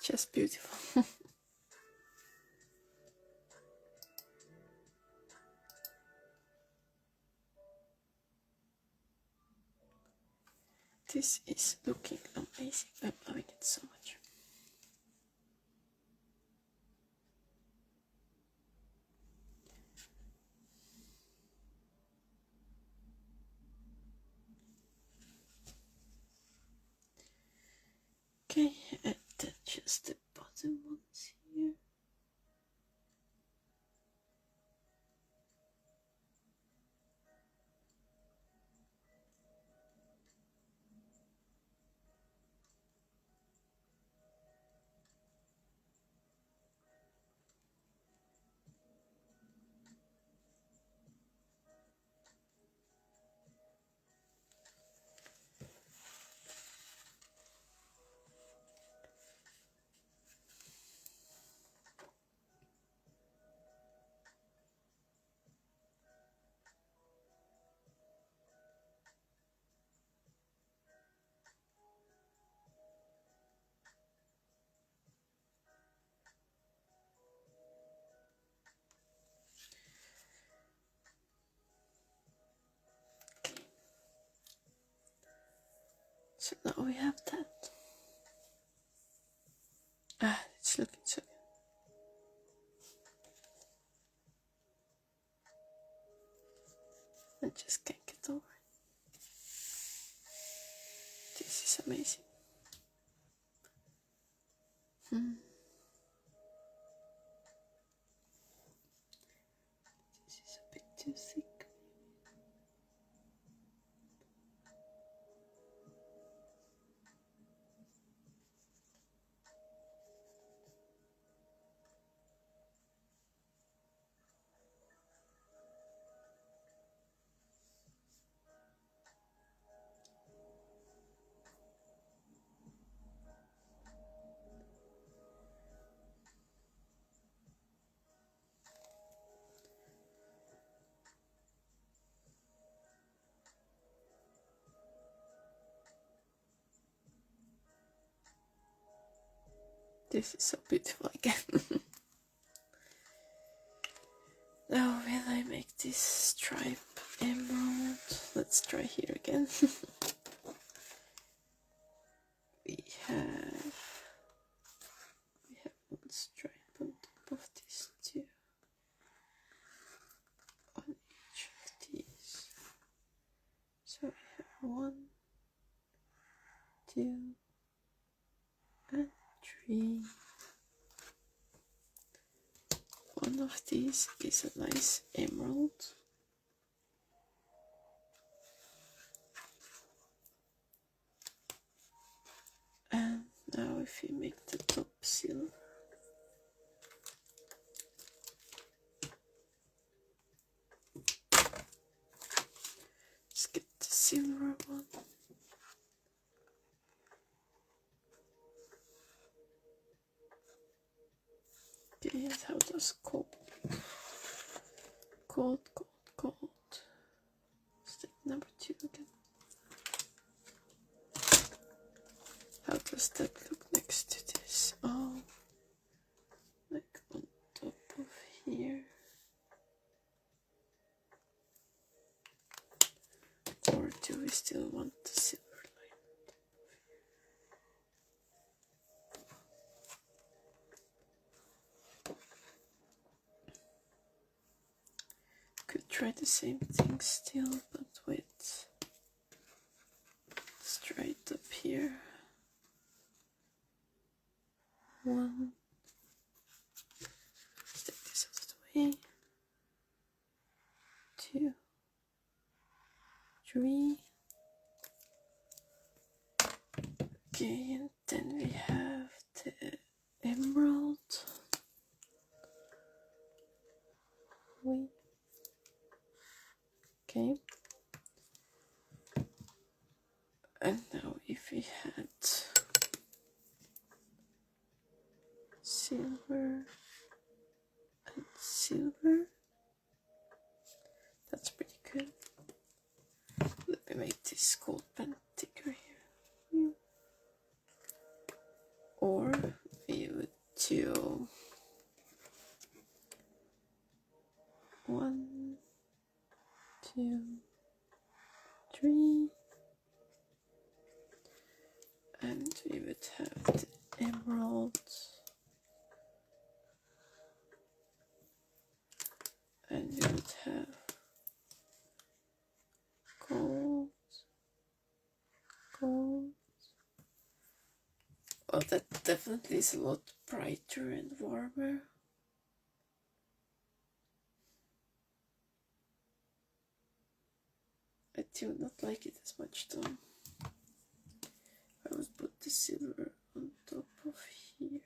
Just beautiful. This is looking amazing. I'm loving it so much. Okay, and then just the bottom ones here. So now we have that. It's looking so good. I just can't get over it. This is amazing. This is a bit too thick. This is so beautiful again. Now will I make this stripe emerald? Let's try here again. we have one stripe on top of this too. On each of these. So we have 1, 2, and 3. One of these is a nice emerald. And now if we make the top silver. Let's get the silver one. Okay, how does gold? Gold. Let's take number 2 again. does that look next to this? Oh, like on top of here. Or do we still want the silver line? Could try the same thing still, but with straight up here. One. Let's take this out of the way. 2, 3. Okay, and then we have the emerald. Okay. And now if we had silver and silver, that's pretty good. Let me make this gold pen thicker here. Or we would do 1, 2, 3, and we would have the emerald, and we would have gold. Oh, that definitely is a lot brighter and warmer. I do not like it as much though. I would put the silver on top of here.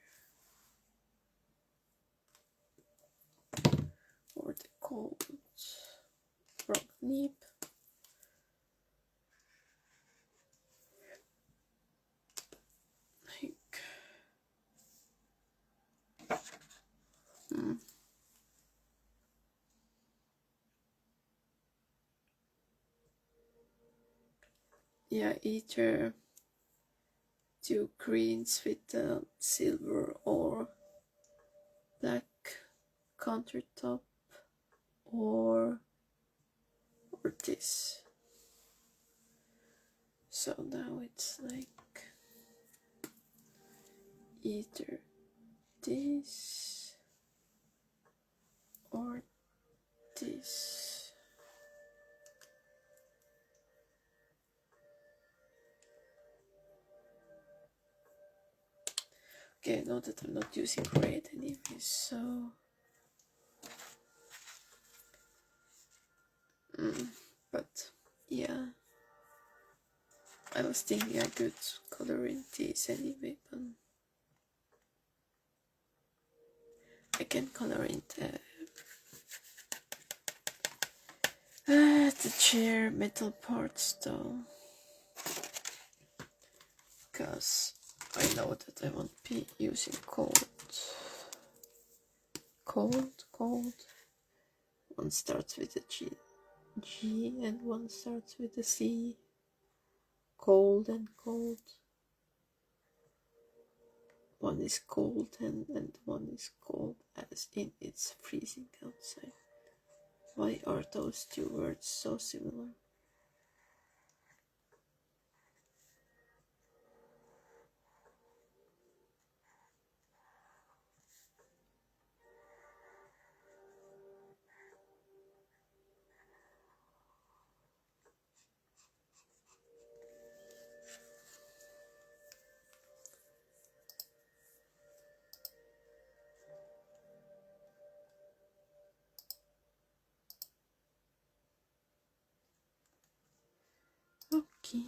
Or the gold rock nib. Like, yeah, either 2 greens with the silver or black countertop, or this. So now it's like either this or this. Okay, I know that I'm not using red anyway, so but yeah, I was thinking I could color in these anyway, but I can color in the chair metal parts though, because I know that I won't be using cold. One starts with a G and one starts with a C. Cold and cold. One is cold and one is cold as in it's freezing outside. Why are those 2 words so similar? Okay.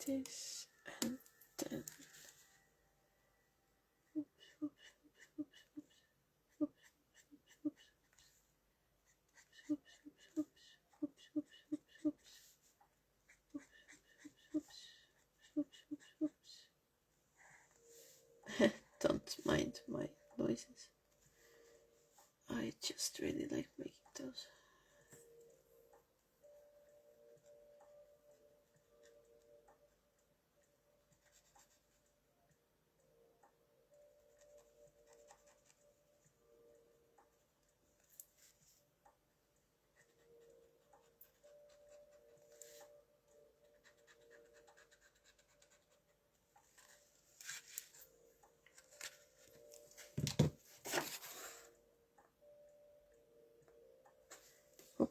This and then. Don't mind my noises. I just really like making those.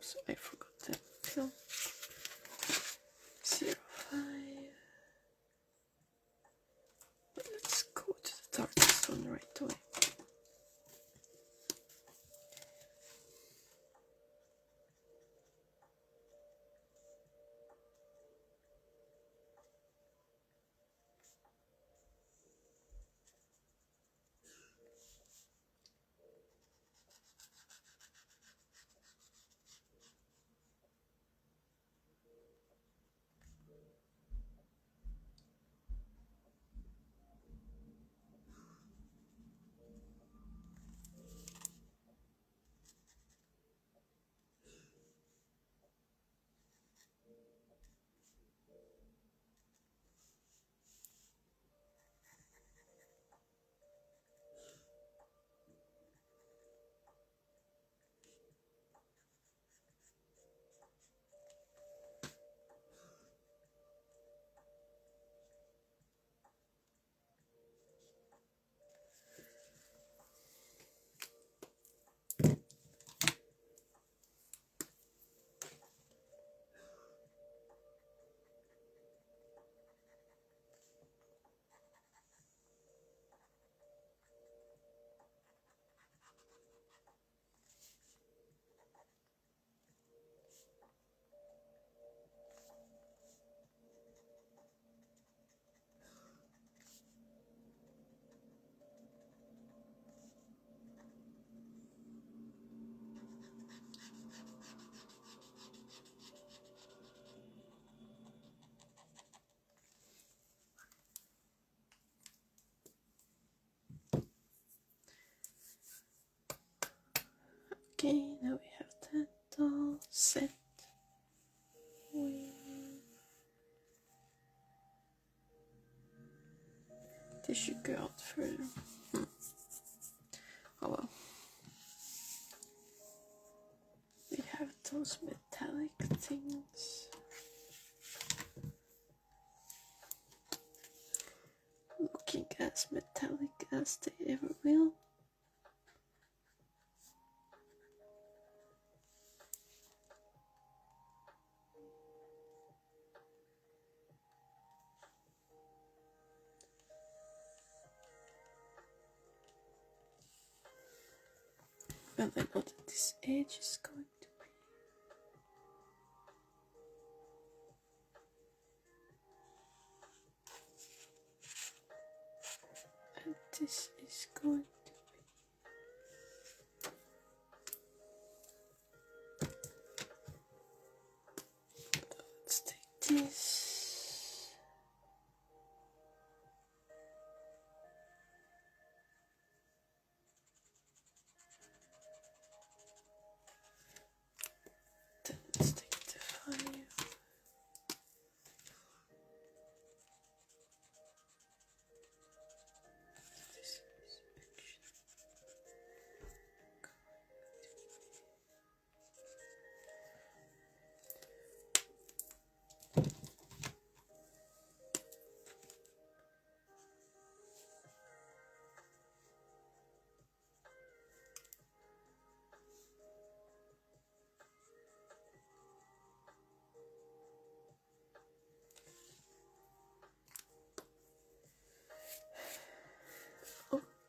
So I forgot them. So 0, 5. But let's go to the darkest one right away. Okay, now we have that all set. This should go out further. Oh well. We have those metallic things. Looking as metallic as they ever will. And I know that this edge is going to be. And this is going to be. Let's take this. Then let's take the 5. This inspection.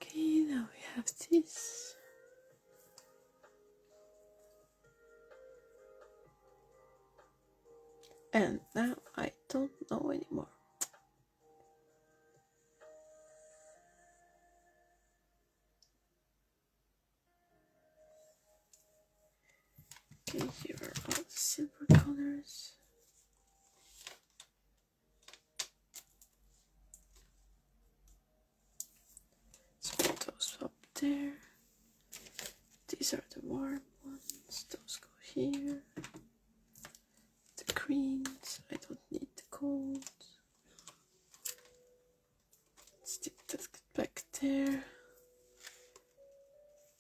Okay, now we have this. And now I don't know anymore. Okay, here are all the silver colors. Let's put those up there. These are the warm ones. Those go here. The greens. I don't need the cold. Stick that back there.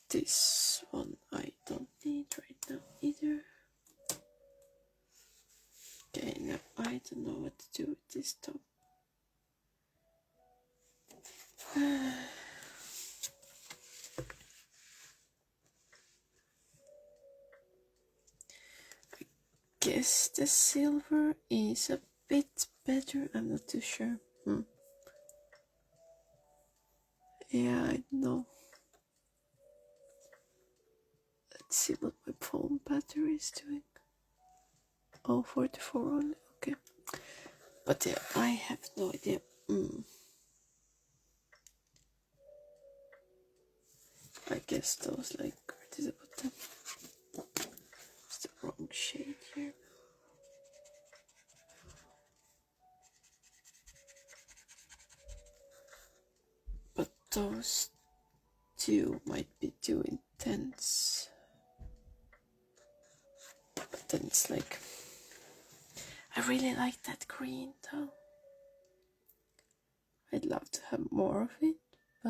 This one I don't need right now either. Okay, now I don't know what to do with this top. guess the silver is a bit better. I'm not too sure. Yeah, I know. Let's see what my phone battery is doing. Oh, 44 only. Okay. But yeah, I have no idea. I guess those, like, where did I put them? It's the wrong shade here. But those two might be too intense. But then it's like, I really like that green though. I'd love to have more of it, but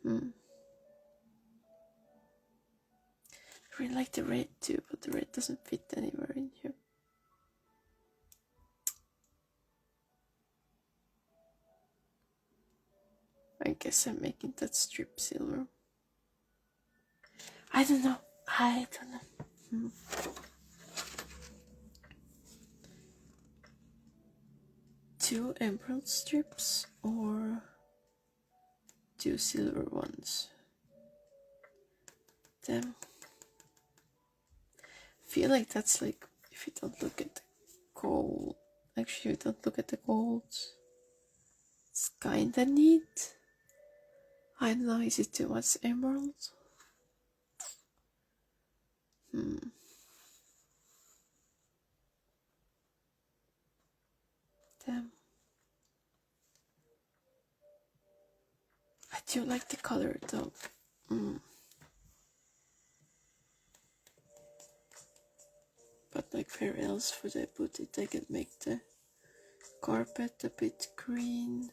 I really like the red too, but the red doesn't fit anywhere in here. I guess I'm making that strip silver. I don't know. Two emerald strips or two silver ones? Damn. I feel like that's like, if you don't look at the gold. Actually, if you don't look at the golds, it's kinda neat. I don't know, is it too much emerald? Damn. I do like the color though. But like, where else would I put it? I could make the carpet a bit green.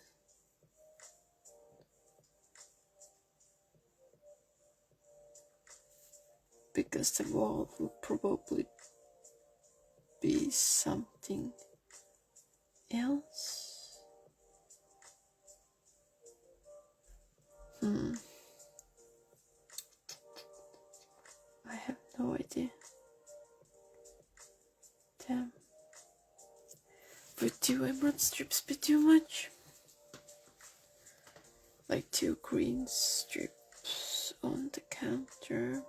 Because the wall will probably be something else. I have no idea. Damn. Would two emerald strips be too much? Like two green strips on the counter.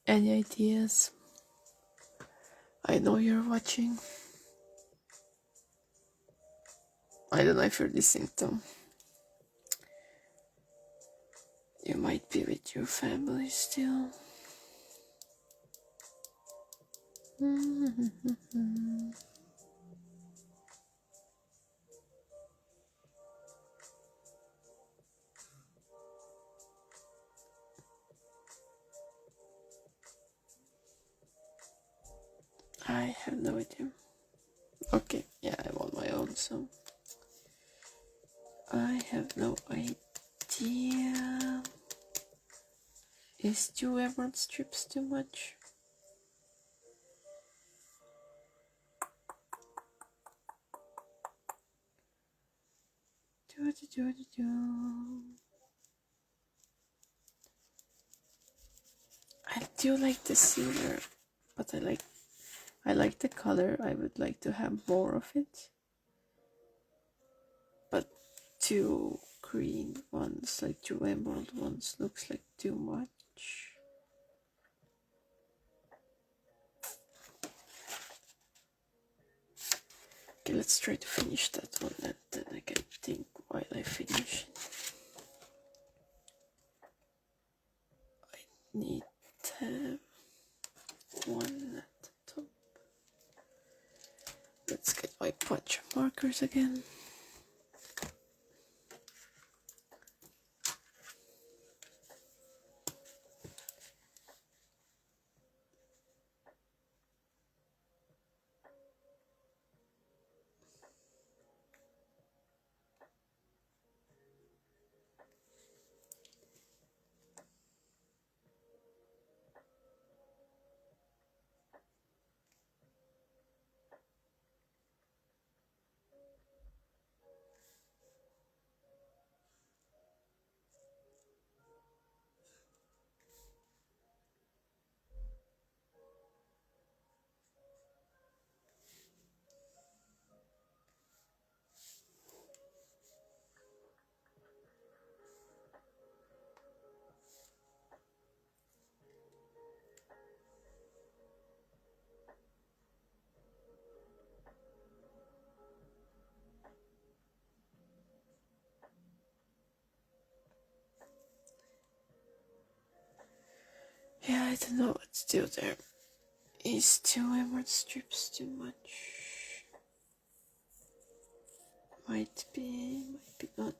Any ideas? I know you're watching. I don't know if you're listening though. You might be with your family still. I have no idea. Okay, yeah, I'm on my own, so I have no idea. Is two emerald strips too much? I do like the silver, but I like the color. I would like to have more of it. But two green ones, like two emerald ones, looks like too much. Okay, let's try to finish that one, and then I can think while I finish. I need one at the top. Let's get my punch markers again. Yeah, I don't know what to do there. Is 2 emerald strips too much? Might be not.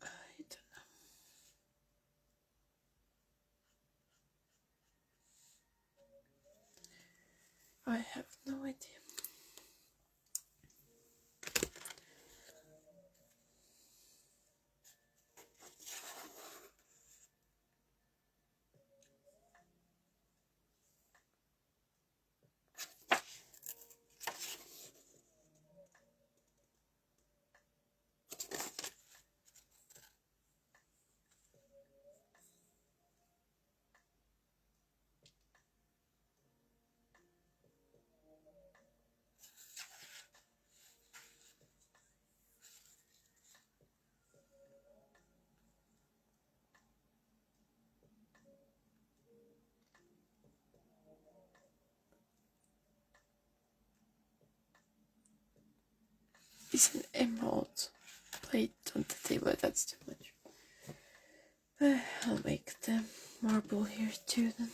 I don't know. I have no idea. Is an emerald plate on the table? That's too much. I'll make the marble here too then.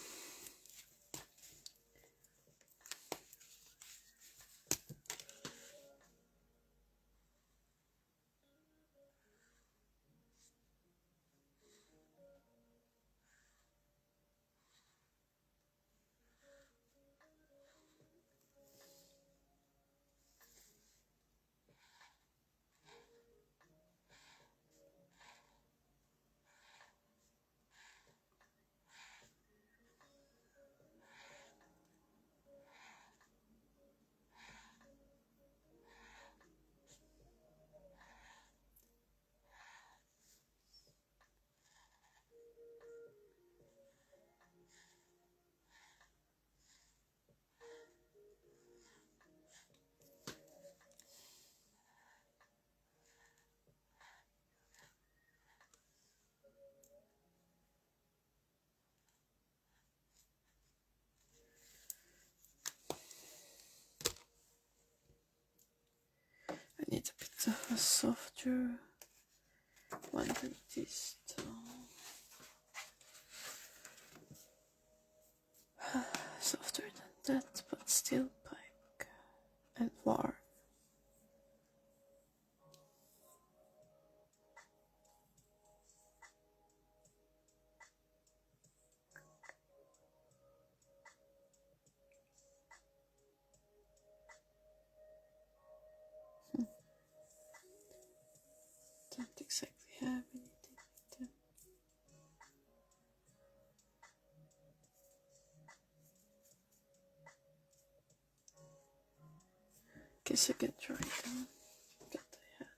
I need a bit of a softer one than this too. Softer than that, but still pike and warm. Don't exactly have anything like that. Guess I can try them. That I have.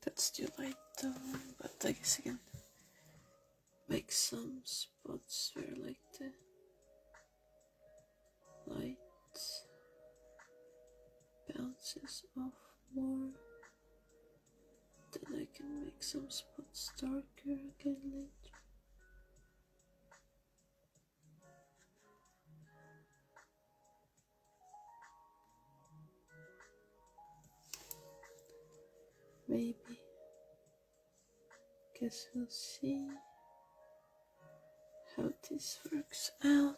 That's too light though, but I guess I can make some spots where like the light bounces off more. Then I can make some spots darker again later. guess we'll see how this works out.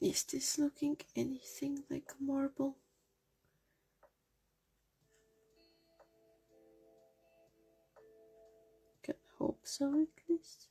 Is this looking anything like a marble? Can hope so at least.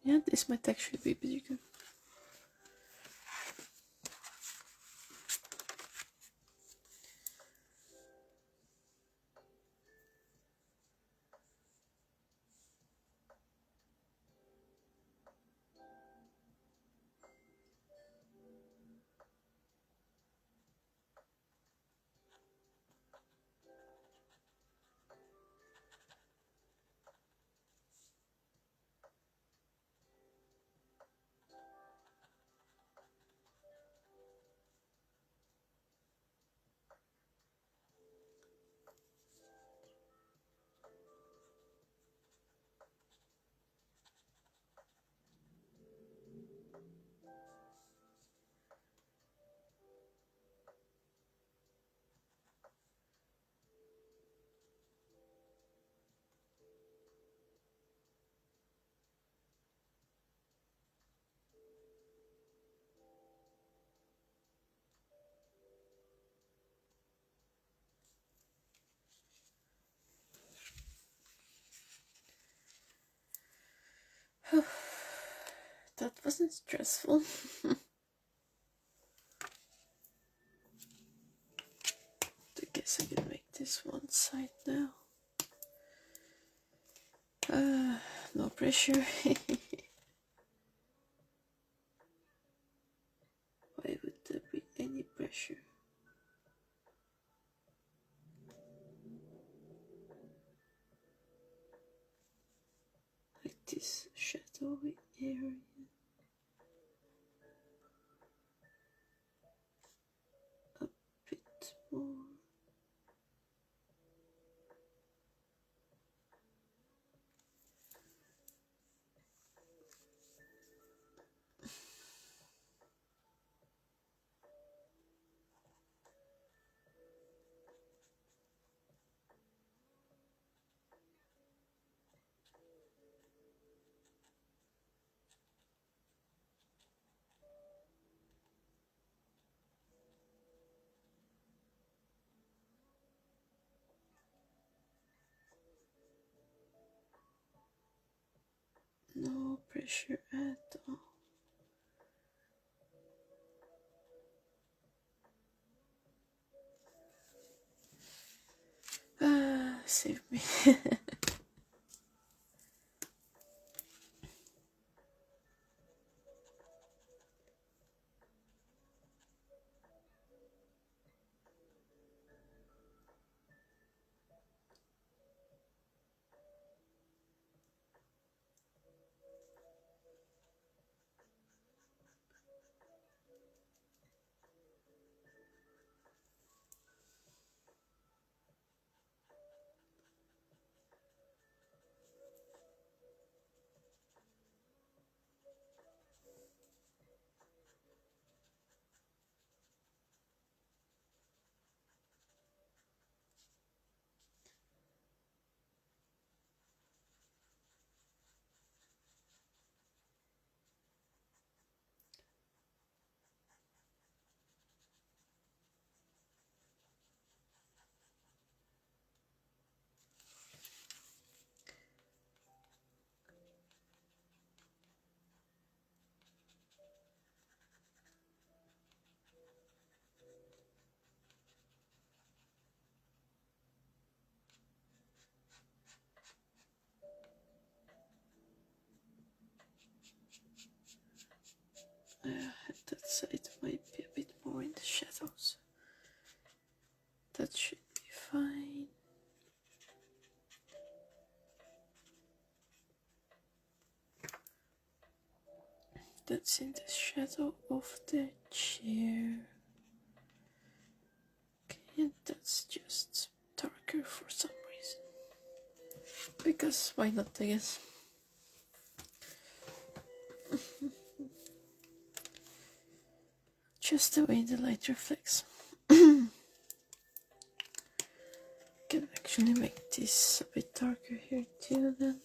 Yeah, this might actually be bigger. That wasn't stressful. I guess I can make this one side now. No pressure. Why would there be any pressure? Like this shadowy area. A bit more. No pressure at all. save me. That side might be a bit more in the shadows. That should be fine. That's in the shadow of the chair. Okay, and that's just darker for some reason. Because why not, I guess. Just the way the light reflects. Can actually make this a bit darker here too then.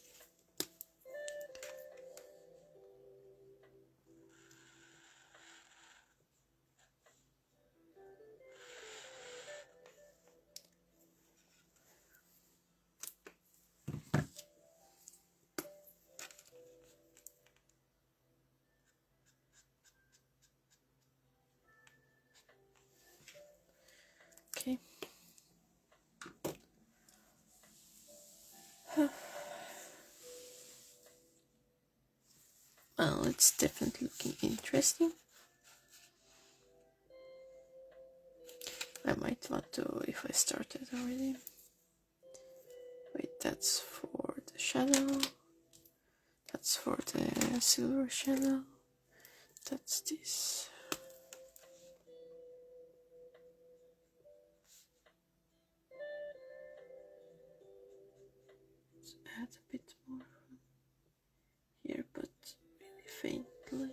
Okay. Well, it's definitely looking interesting. I might want to, if I started already. Wait, that's for the shadow. That's for the silver shadow. That's this. Let's add a bit more here, but really faintly.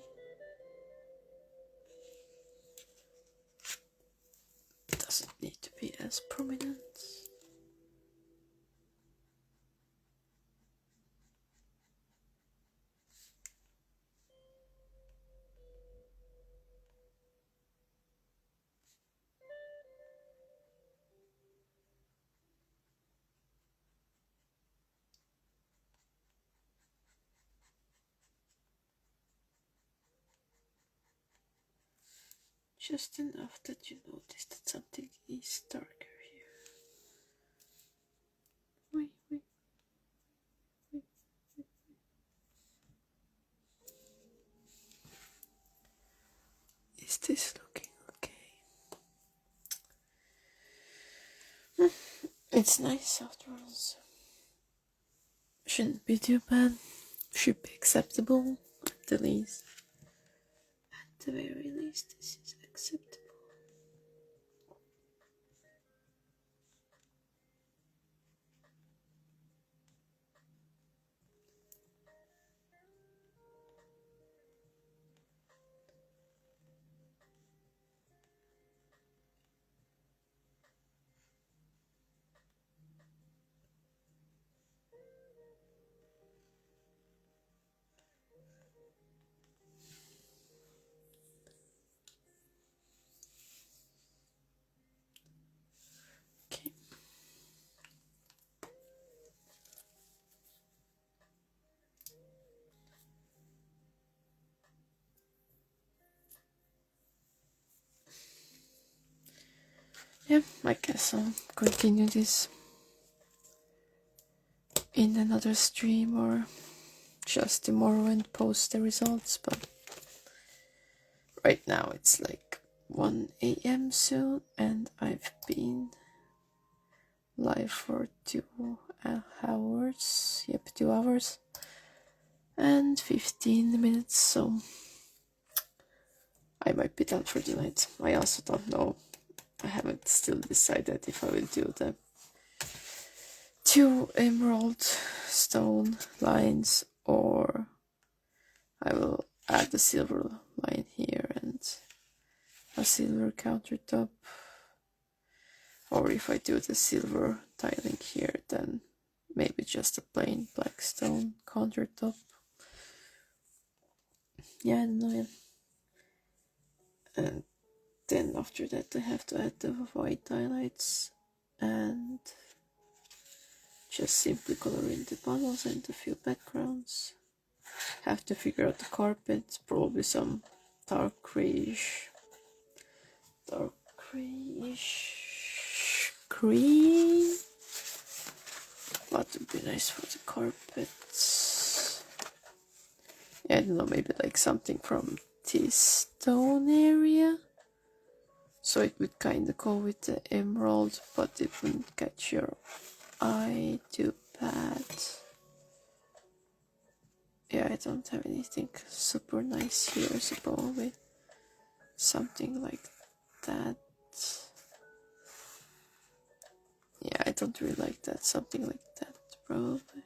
Doesn't need to be as prominent. Just enough that you notice that something is darker here. Wait. Is this looking okay? It's nice after all. Shouldn't be too bad. Should be acceptable at the least. At the very least, this is acceptable. Okay. Yeah, I guess I'll continue this in another stream or just tomorrow and post the results, but right now it's like 1 a.m. soon, and I've been live for 2 hours. Yep, 2 hours and 15 minutes, so I might be done for the night. I also don't know. I haven't still decided if I will do the 2 emerald stone lines or I will add the silver line here and a silver countertop. Or if I do the silver tiling here, then maybe just a plain black stone countertop. Yeah, I don't know. Yeah. And then after that I have to add the white highlights and just simply color in the panels and a few backgrounds. Have to figure out the carpet, probably some dark grayish green. What would be nice for the carpets? Yeah, I don't know, maybe like something from this stone area. So it would kind of go with the emerald, but it wouldn't catch your eye too bad. Yeah, I don't have anything super nice here, so probably something like that. Yeah, I don't really like that. Something like that, probably.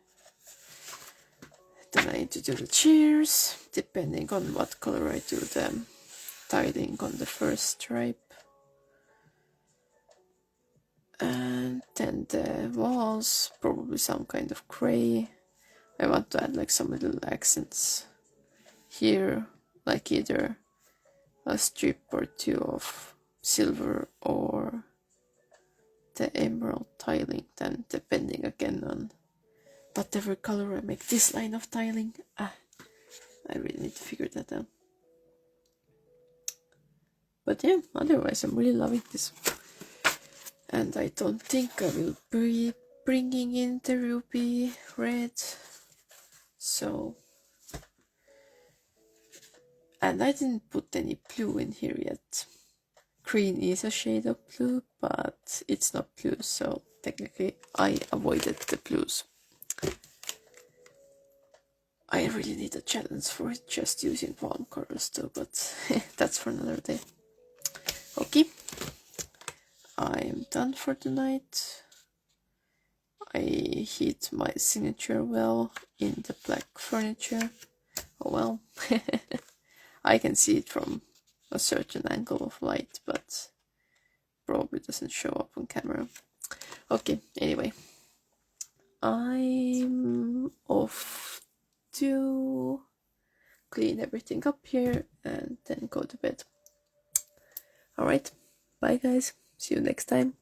Then I need to do the chairs, depending on what color I do them. Tiling on the first stripe. And then the walls, probably some kind of gray. I want to add like some little accents here, like either a strip or 2 of silver or the emerald tiling, then depending again on whatever color I make this line of tiling. I really need to figure that out. But yeah, otherwise I'm really loving this. And I don't think I will be bringing in the ruby red. So, and I didn't put any blue in here yet. Green is a shade of blue, but it's not blue, so technically I avoided the blues. I really need a challenge for it, just using warm colors though, but that's for another day. Okay, I'm done for the night. I hid my signature well in the black furniture. Oh well, I can see it from a certain angle of light, but probably doesn't show up on camera. Okay, anyway, I'm off to clean everything up here and then go to bed. Alright, bye guys, see you next time.